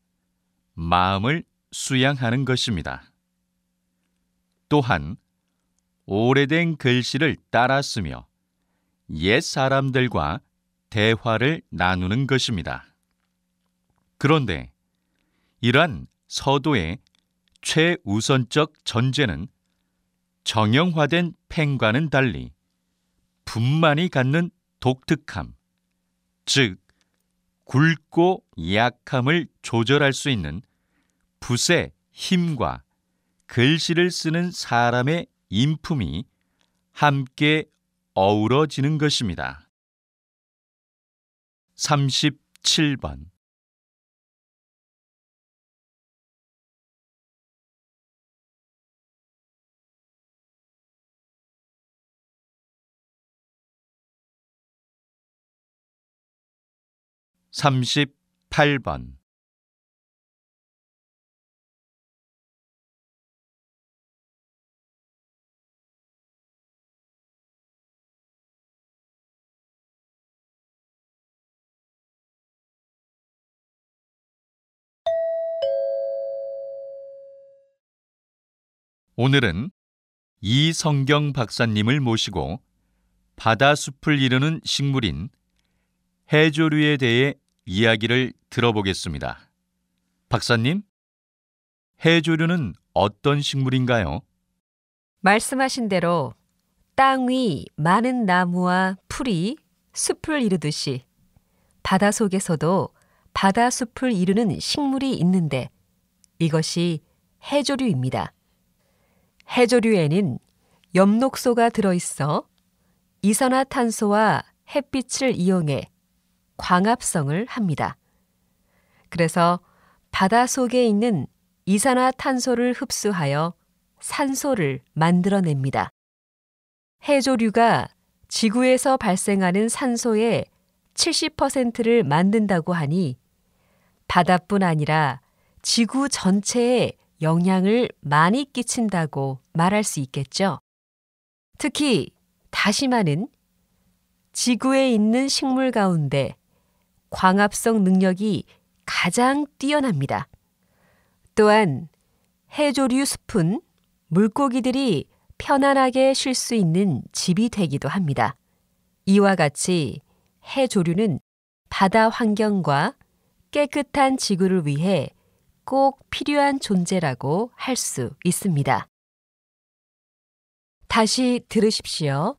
마음을 수양하는 것입니다. 또한 오래된 글씨를 따라 쓰며 옛 사람들과 대화를 나누는 것입니다. 그런데 이러한 서도의 최우선적 전제는 정형화된 펜과는 달리 붓만이 갖는 독특함, 즉 굵고 약함을 조절할 수 있는 붓의 힘과 글씨를 쓰는 사람의 인품이 함께 어우러지는 것입니다. 37번 38번 오늘은 이성경 박사님을 모시고 바다숲을 이루는 식물인 해조류에 대해 이야기를 들어보겠습니다. 박사님, 해조류는 어떤 식물인가요? 말씀하신 대로 땅 위 많은 나무와 풀이 숲을 이루듯이 바다 속에서도 바다숲을 이루는 식물이 있는데 이것이 해조류입니다. 해조류에는 엽록소가 들어있어 이산화탄소와 햇빛을 이용해 광합성을 합니다. 그래서 바다 속에 있는 이산화탄소를 흡수하여 산소를 만들어냅니다. 해조류가 지구에서 발생하는 산소의 70%를 만든다고 하니 바다뿐 아니라 지구 전체에 영향을 많이 끼친다고 말할 수 있겠죠. 특히 다시마는 지구에 있는 식물 가운데 광합성 능력이 가장 뛰어납니다. 또한 해조류 숲은 물고기들이 편안하게 쉴 수 있는 집이 되기도 합니다. 이와 같이 해조류는 바다 환경과 깨끗한 지구를 위해 꼭 필요한 존재라고 할 수 있습니다. 다시 들으십시오.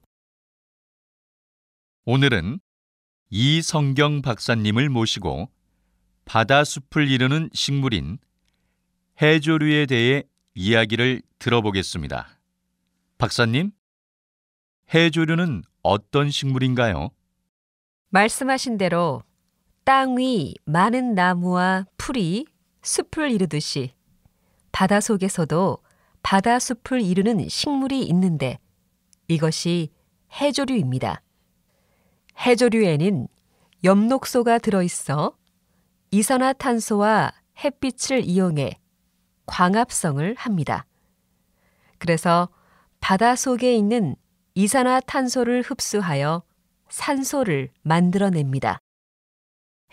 오늘은 이성경 박사님을 모시고 바다숲을 이루는 식물인 해조류에 대해 이야기를 들어보겠습니다. 박사님, 해조류는 어떤 식물인가요? 말씀하신 대로 땅 위 많은 나무와 풀이 숲을 이루듯이 바다 속에서도 바다숲을 이루는 식물이 있는데 이것이 해조류입니다. 해조류에는 엽록소가 들어있어 이산화탄소와 햇빛을 이용해 광합성을 합니다. 그래서 바다 속에 있는 이산화탄소를 흡수하여 산소를 만들어냅니다.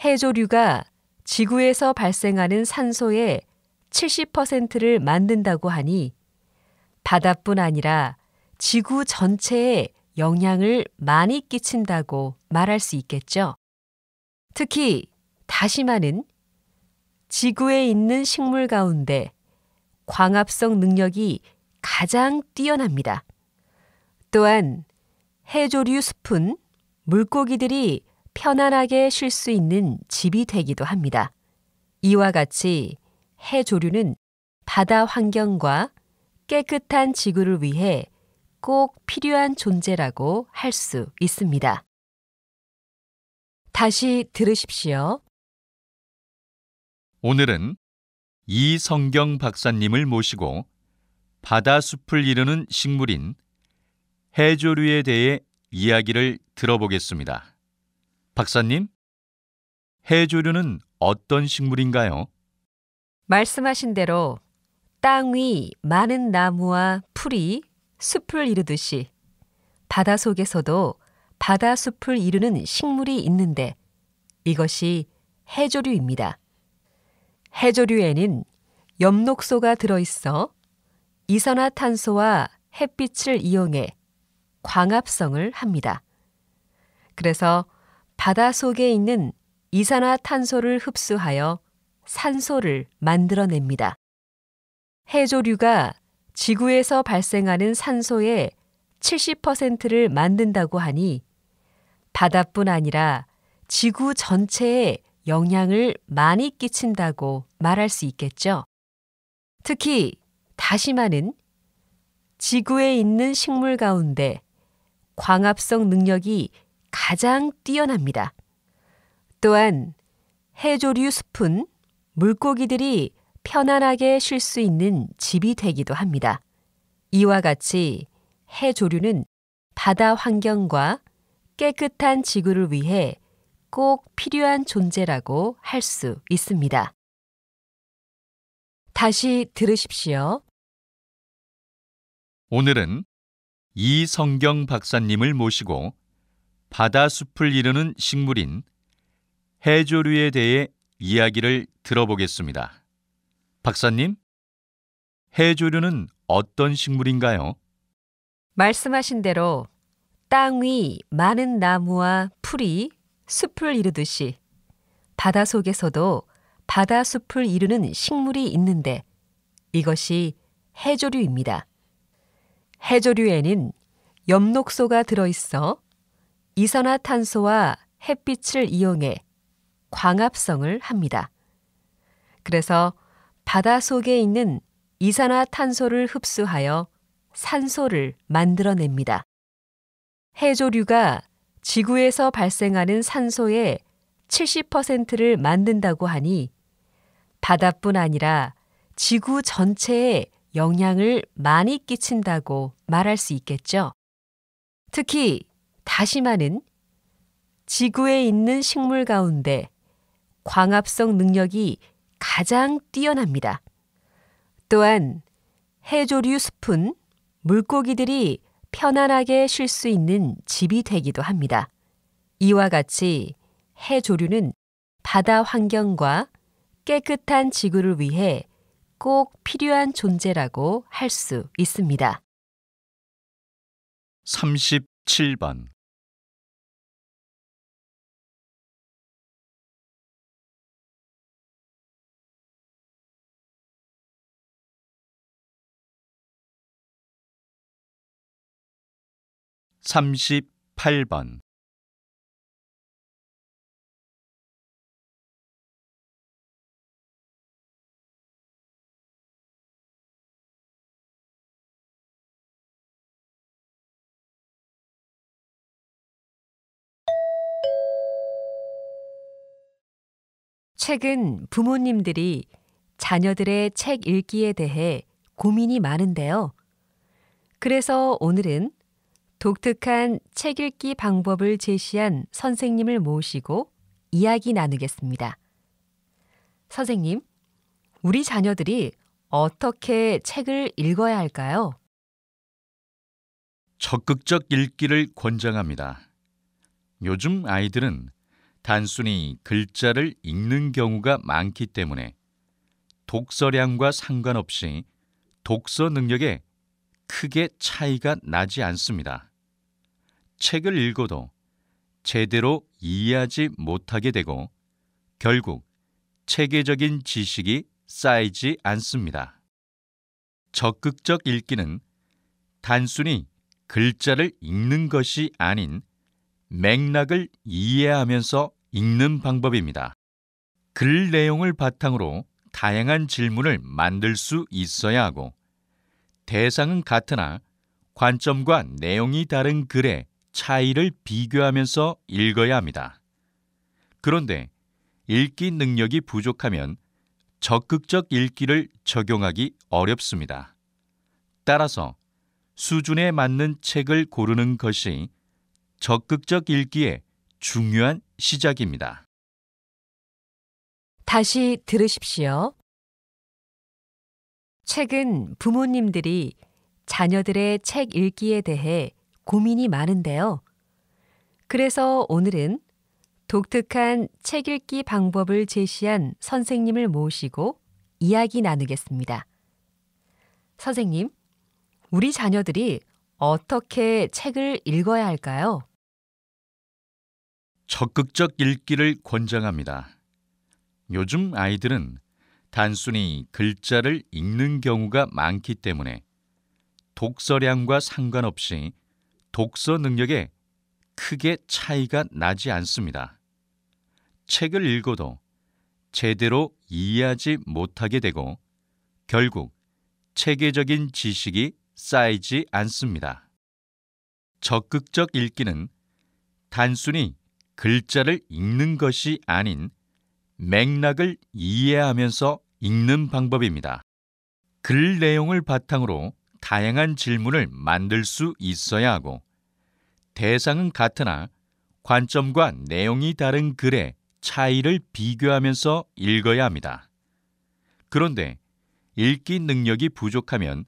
해조류가 지구에서 발생하는 산소의 70%를 만든다고 하니 바다뿐 아니라 지구 전체에 영향을 많이 끼친다고 말할 수 있겠죠. 특히 다시마는 지구에 있는 식물 가운데 광합성 능력이 가장 뛰어납니다. 또한 해조류 숲은 물고기들이 편안하게 쉴 수 있는 집이 되기도 합니다. 이와 같이 해조류는 바다 환경과 깨끗한 지구를 위해 꼭 필요한 존재라고 할 수 있습니다. 다시 들으십시오. 오늘은 이성경 박사님을 모시고 바다숲을 이루는 식물인 해조류에 대해 이야기를 들어보겠습니다. 박사님, 해조류는 어떤 식물인가요? 말씀하신 대로 땅 위 많은 나무와 풀이 숲을 이루듯이 바다 속에서도 바다숲을 이루는 식물이 있는데 이것이 해조류입니다. 해조류에는 엽록소가 들어있어 이산화탄소와 햇빛을 이용해 광합성을 합니다. 그래서 바다 속에 있는 이산화탄소를 흡수하여 산소를 만들어냅니다. 해조류가 지구에서 발생하는 산소의 70%를 만든다고 하니 바다뿐 아니라 지구 전체에 영향을 많이 끼친다고 말할 수 있겠죠. 특히 다시마는 지구에 있는 식물 가운데 광합성 능력이 가장 뛰어납니다. 또한 해조류 숲은 물고기들이 편안하게 쉴 수 있는 집이 되기도 합니다. 이와 같이 해조류는 바다 환경과 깨끗한 지구를 위해 꼭 필요한 존재라고 할 수 있습니다. 다시 들으십시오. 오늘은 이성경 박사님을 모시고 바다숲을 이루는 식물인 해조류에 대해 이야기를 들어보겠습니다. 박사님, 해조류는 어떤 식물인가요? 말씀하신 대로 땅 위 많은 나무와 풀이 숲을 이루듯이 바다 속에서도 바다숲을 이루는 식물이 있는데 이것이 해조류입니다. 해조류에는 엽록소가 들어있어 이산화탄소와 햇빛을 이용해 광합성을 합니다. 그래서 바다 속에 있는 이산화탄소를 흡수하여 산소를 만들어냅니다. 해조류가 지구에서 발생하는 산소의 70%를 만든다고 하니 바다뿐 아니라 지구 전체에 영향을 많이 끼친다고 말할 수 있겠죠. 특히 다시마는 지구에 있는 식물 가운데 광합성 능력이 가장 뛰어납니다. 또한 해조류 숲은 물고기들이 편안하게 쉴 수 있는 집이 되기도 합니다. 이와 같이 해조류는 바다 환경과 깨끗한 지구를 위해 꼭 필요한 존재라고 할 수 있습니다. 37번 38번. 최근 부모님들이 자녀들의 책 읽기에 대해 고민이 많은데요. 그래서 오늘은 독특한 책 읽기 방법을 제시한 선생님을 모시고 이야기 나누겠습니다. 선생님, 우리 자녀들이 어떻게 책을 읽어야 할까요? 적극적 읽기를 권장합니다. 요즘 아이들은 단순히 글자를 읽는 경우가 많기 때문에 독서량과 상관없이 독서 능력에 크게 차이가 나지 않습니다. 책을 읽어도 제대로 이해하지 못하게 되고 결국 체계적인 지식이 쌓이지 않습니다. 적극적 읽기는 단순히 글자를 읽는 것이 아닌 맥락을 이해하면서 읽는 방법입니다. 글 내용을 바탕으로 다양한 질문을 만들 수 있어야 하고 대상은 같으나 관점과 내용이 다른 글의 차이를 비교하면서 읽어야 합니다. 그런데 읽기 능력이 부족하면 적극적 읽기를 적용하기 어렵습니다. 따라서 수준에 맞는 책을 고르는 것이 적극적 읽기의 중요한 시작입니다. 다시 들으십시오. 최근 부모님들이 자녀들의 책 읽기에 대해 고민이 많은데요. 그래서 오늘은 독특한 책 읽기 방법을 제시한 선생님을 모시고 이야기 나누겠습니다. 선생님, 우리 자녀들이 어떻게 책을 읽어야 할까요? 적극적 읽기를 권장합니다. 요즘 아이들은 단순히 글자를 읽는 경우가 많기 때문에 독서량과 상관없이 독서 능력에 크게 차이가 나지 않습니다. 책을 읽어도 제대로 이해하지 못하게 되고 결국 체계적인 지식이 쌓이지 않습니다. 적극적 읽기는 단순히 글자를 읽는 것이 아닌 맥락을 이해하면서 읽는 방법입니다. 글 내용을 바탕으로 다양한 질문을 만들 수 있어야 하고 대상은 같으나 관점과 내용이 다른 글의 차이를 비교하면서 읽어야 합니다. 그런데 읽기 능력이 부족하면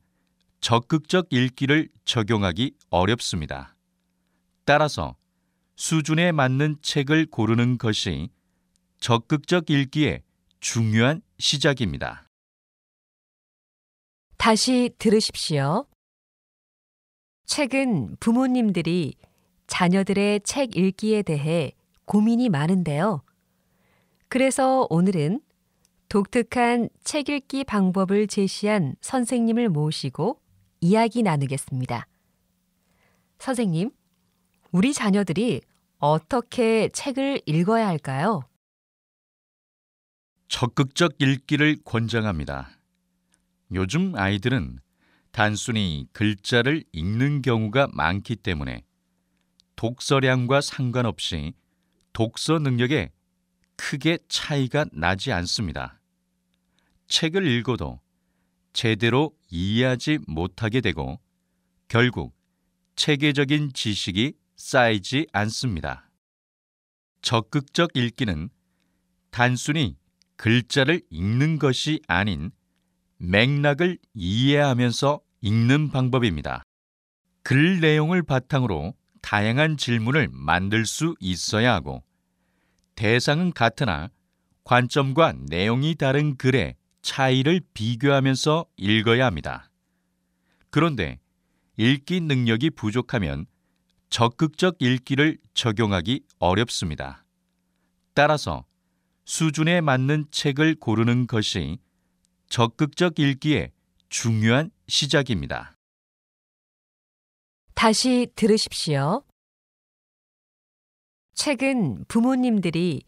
적극적 읽기를 적용하기 어렵습니다. 따라서 수준에 맞는 책을 고르는 것이 적극적 읽기의 중요한 시작입니다. 다시 들으십시오. 최근 부모님들이 자녀들의 책 읽기에 대해 고민이 많은데요. 그래서 오늘은 독특한 책 읽기 방법을 제시한 선생님을 모시고 이야기 나누겠습니다. 선생님, 우리 자녀들이 어떻게 책을 읽어야 할까요? 적극적 읽기를 권장합니다. 요즘 아이들은 단순히 글자를 읽는 경우가 많기 때문에 독서량과 상관없이 독서 능력에 크게 차이가 나지 않습니다. 책을 읽어도 제대로 이해하지 못하게 되고 결국 체계적인 지식이 쌓이지 않습니다. 적극적 읽기는 단순히 글자를 읽는 것이 아닌 맥락을 이해하면서 읽는 방법입니다. 글 내용을 바탕으로 다양한 질문을 만들 수 있어야 하고 대상은 같으나 관점과 내용이 다른 글의 차이를 비교하면서 읽어야 합니다. 그런데 읽기 능력이 부족하면 적극적 읽기를 적용하기 어렵습니다. 따라서 수준에 맞는 책을 고르는 것이 적극적 읽기의 중요한 시작입니다. 다시 들으십시오. 최근 부모님들이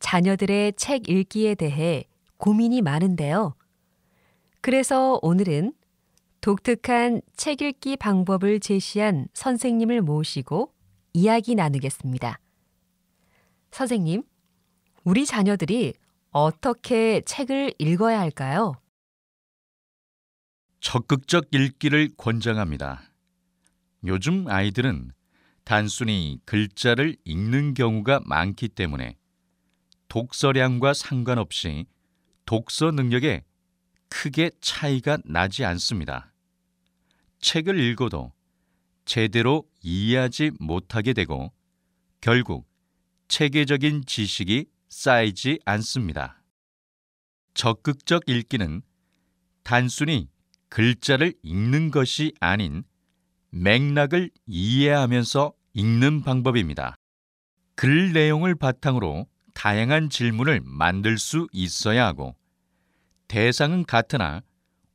자녀들의 책 읽기에 대해 고민이 많은데요. 그래서 오늘은 독특한 책 읽기 방법을 제시한 선생님을 모시고 이야기 나누겠습니다. 선생님, 우리 자녀들이 어떻게 책을 읽어야 할까요? 적극적 읽기를 권장합니다. 요즘 아이들은 단순히 글자를 읽는 경우가 많기 때문에 독서량과 상관없이 독서 능력에 크게 차이가 나지 않습니다. 책을 읽어도 제대로 이해하지 못하게 되고 결국 체계적인 지식이 쌓이지 않습니다. 적극적 읽기는 단순히 글자를 읽는 것이 아닌 맥락을 이해하면서 읽는 방법입니다. 글 내용을 바탕으로 다양한 질문을 만들 수 있어야 하고 대상은 같으나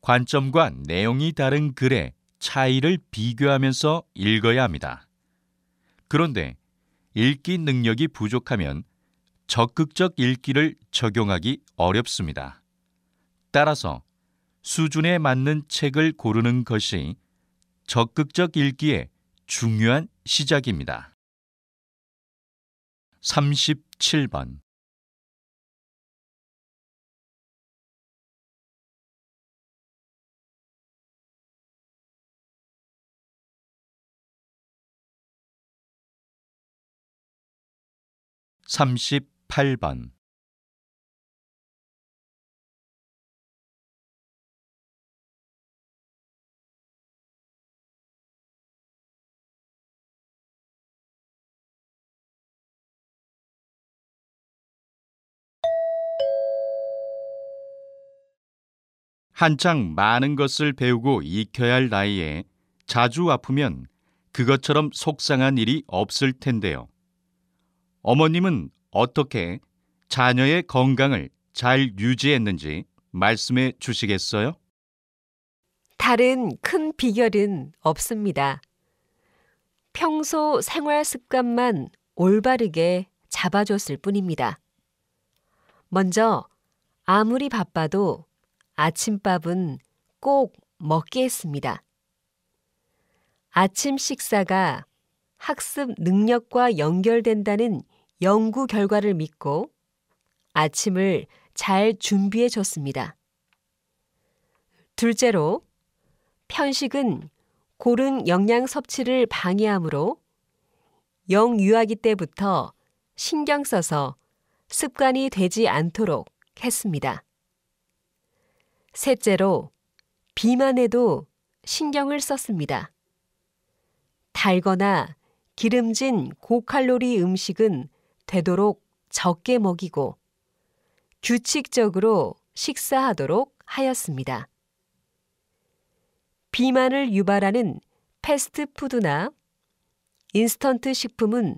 관점과 내용이 다른 글의 차이를 비교하면서 읽어야 합니다. 그런데 읽기 능력이 부족하면 적극적 읽기를 적용하기 어렵습니다. 따라서 수준에 맞는 책을 고르는 것이 적극적 읽기의 중요한 시작입니다. 37번 38번 한창 많은 것을 배우고 익혀야 할 나이에 자주 아프면 그것처럼 속상한 일이 없을 텐데요. 어머님은 어떻게 자녀의 건강을 잘 유지했는지 말씀해 주시겠어요? 다른 큰 비결은 없습니다. 평소 생활 습관만 올바르게 잡아줬을 뿐입니다. 먼저 아무리 바빠도 아침밥은 꼭 먹게 했습니다. 아침 식사가 학습 능력과 연결된다는 연구 결과를 믿고 아침을 잘 준비해 줬습니다. 둘째로, 편식은 고른 영양 섭취를 방해하므로 영유아기 때부터 신경 써서 습관이 되지 않도록 했습니다. 셋째로, 비만에도 신경을 썼습니다. 달거나 기름진 고칼로리 음식은 되도록 적게 먹이고 규칙적으로 식사하도록 하였습니다. 비만을 유발하는 패스트푸드나 인스턴트 식품은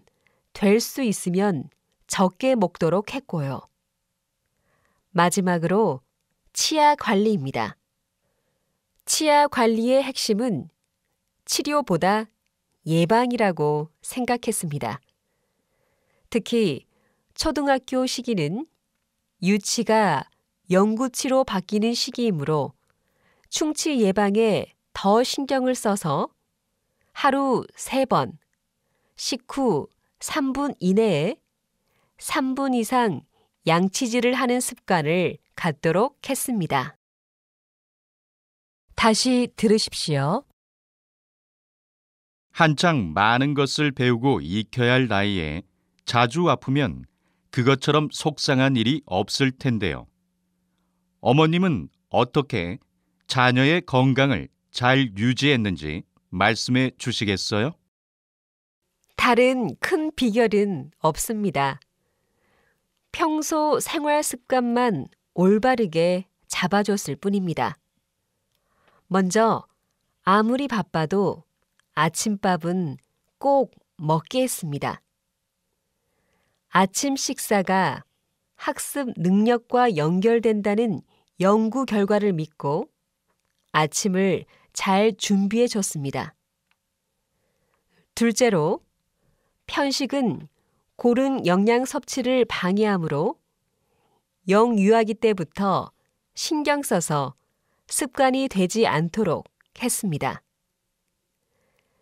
될 수 있으면 적게 먹도록 했고요. 마지막으로 치아 관리입니다. 치아 관리의 핵심은 치료보다 예방이라고 생각했습니다. 특히 초등학교 시기는 유치가 영구치로 바뀌는 시기이므로 충치 예방에 더 신경을 써서 하루 3번, 식후 3분 이내에 3분 이상 양치질을 하는 습관을 갖도록 했습니다. 다시 들으십시오. 한창 많은 것을 배우고 익혀야 할 나이에 자주 아프면 그것처럼 속상한 일이 없을 텐데요. 어머님은 어떻게 자녀의 건강을 잘 유지했는지 말씀해 주시겠어요? 다른 큰 비결은 없습니다. 평소 생활 습관만 올바르게 잡아줬을 뿐입니다. 먼저 아무리 바빠도 아침밥은 꼭 먹게 했습니다. 아침 식사가 학습 능력과 연결된다는 연구 결과를 믿고 아침을 잘 준비해 줬습니다. 둘째로, 편식은 고른 영양 섭취를 방해하므로 영유아기 때부터 신경 써서 습관이 되지 않도록 했습니다.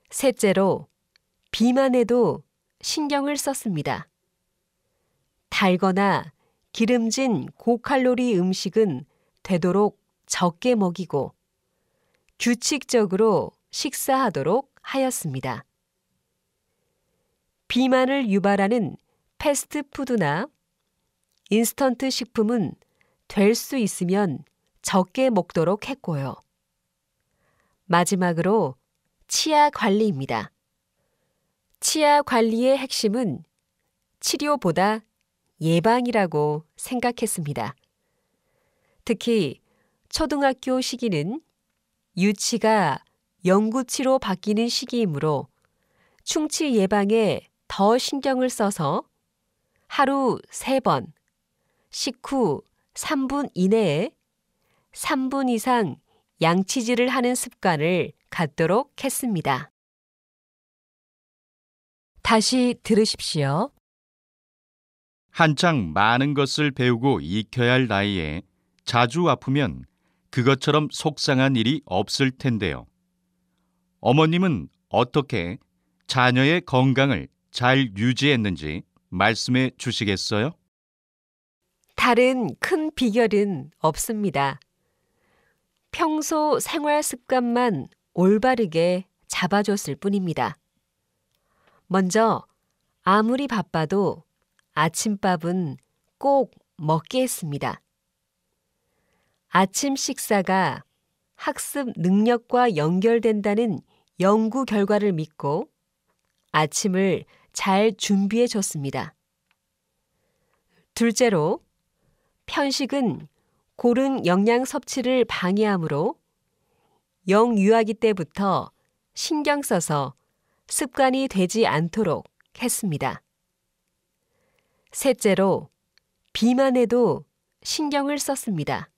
셋째로, 비만에도 신경을 썼습니다. 달거나 기름진 고칼로리 음식은 되도록 적게 먹이고 규칙적으로 식사하도록 하였습니다. 비만을 유발하는 패스트푸드나 인스턴트 식품은 될 수 있으면 적게 먹도록 했고요. 마지막으로 치아 관리입니다. 치아 관리의 핵심은 치료보다 예방이라고 생각했습니다. 특히 초등학교 시기는 유치가 영구치로 바뀌는 시기이므로 충치 예방에 더 신경을 써서 하루 3번, 식후 3분 이내에 3분 이상 양치질을 하는 습관을 갖도록 했습니다. 다시 들으십시오. 한창 많은 것을 배우고 익혀야 할 나이에 자주 아프면 그것처럼 속상한 일이 없을 텐데요. 어머님은 어떻게 자녀의 건강을 잘 유지했는지 말씀해 주시겠어요? 다른 큰 비결은 없습니다. 평소 생활 습관만 올바르게 잡아줬을 뿐입니다. 먼저 아무리 바빠도 아침밥은 꼭 먹게 했습니다. 아침 식사가 학습 능력과 연결된다는 연구 결과를 믿고 아침을 잘 준비해 줬습니다. 둘째로, 편식은 고른 영양 섭취를 방해하므로 영유아기 때부터 신경 써서 습관이 되지 않도록 했습니다. 셋째로, 비만에도 신경을 썼습니다.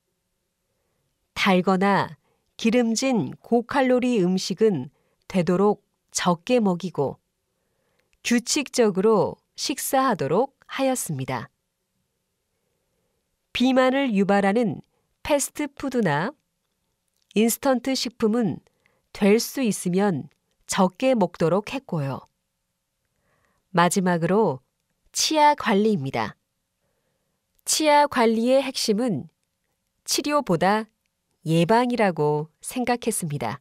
달거나 기름진 고칼로리 음식은 되도록 적게 먹이고 규칙적으로 식사하도록 하였습니다. 비만을 유발하는 패스트푸드나 인스턴트 식품은 될 수 있으면 적게 먹도록 했고요. 마지막으로 치아 관리입니다. 치아 관리의 핵심은 치료보다 예방이라고 생각했습니다.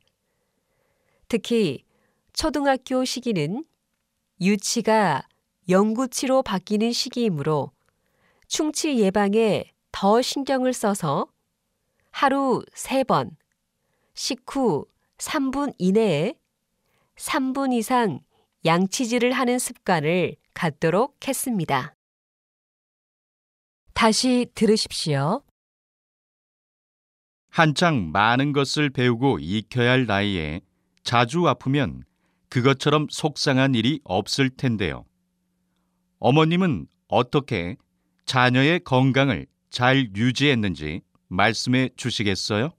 특히 초등학교 시기는 유치가 영구치로 바뀌는 시기이므로 충치 예방에 더 신경을 써서 하루 3번, 식후 3분 이내에 3분 이상 양치질을 하는 습관을 갖도록 했습니다. 다시 들으십시오. 한창 많은 것을 배우고 익혀야 할 나이에 자주 아프면 그것처럼 속상한 일이 없을 텐데요. 어머님은 어떻게 자녀의 건강을 잘 유지했는지 말씀해 주시겠어요?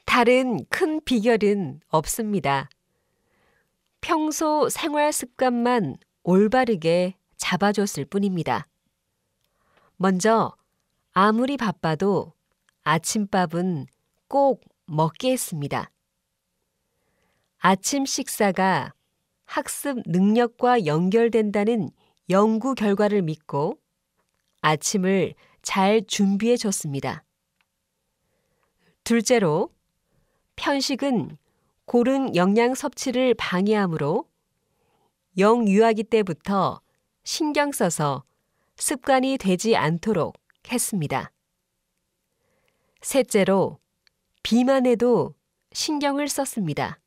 다른 큰 비결은 없습니다. 평소 생활 습관만 올바르게 잡아줬을 뿐입니다. 먼저 아무리 바빠도 아침밥은 꼭 먹게 했습니다. 아침 식사가 학습 능력과 연결된다는 연구 결과를 믿고 아침을 잘 준비해 줬습니다. 둘째로, 편식은 고른 영양 섭취를 방해하므로 영유아기 때부터 신경 써서 습관이 되지 않도록 했습니다. 셋째로, 비만에도 신경을 썼습니다.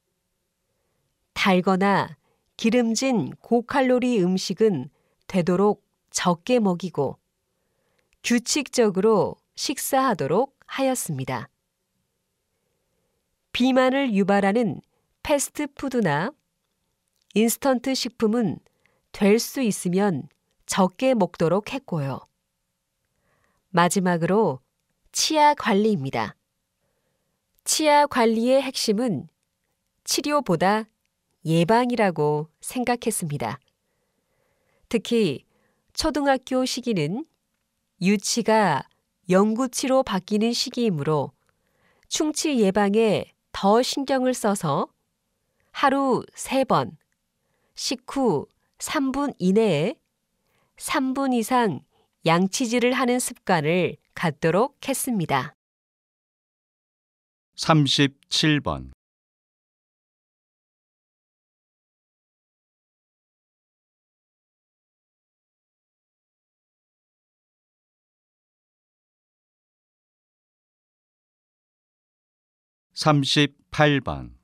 달거나 기름진 고칼로리 음식은 되도록 적게 먹이고 규칙적으로 식사하도록 하였습니다. 비만을 유발하는 패스트푸드나 인스턴트 식품은 될 수 있으면 적게 먹도록 했고요. 마지막으로 치아 관리입니다. 치아 관리의 핵심은 치료보다 예방이라고 생각했습니다. 특히 초등학교 시기는 유치가 영구치로 바뀌는 시기이므로 충치 예방에 더 신경을 써서 하루 3번, 식후 3분 이내에 3분 이상 양치질을 하는 습관을 갖도록 했습니다. 37번. 38번.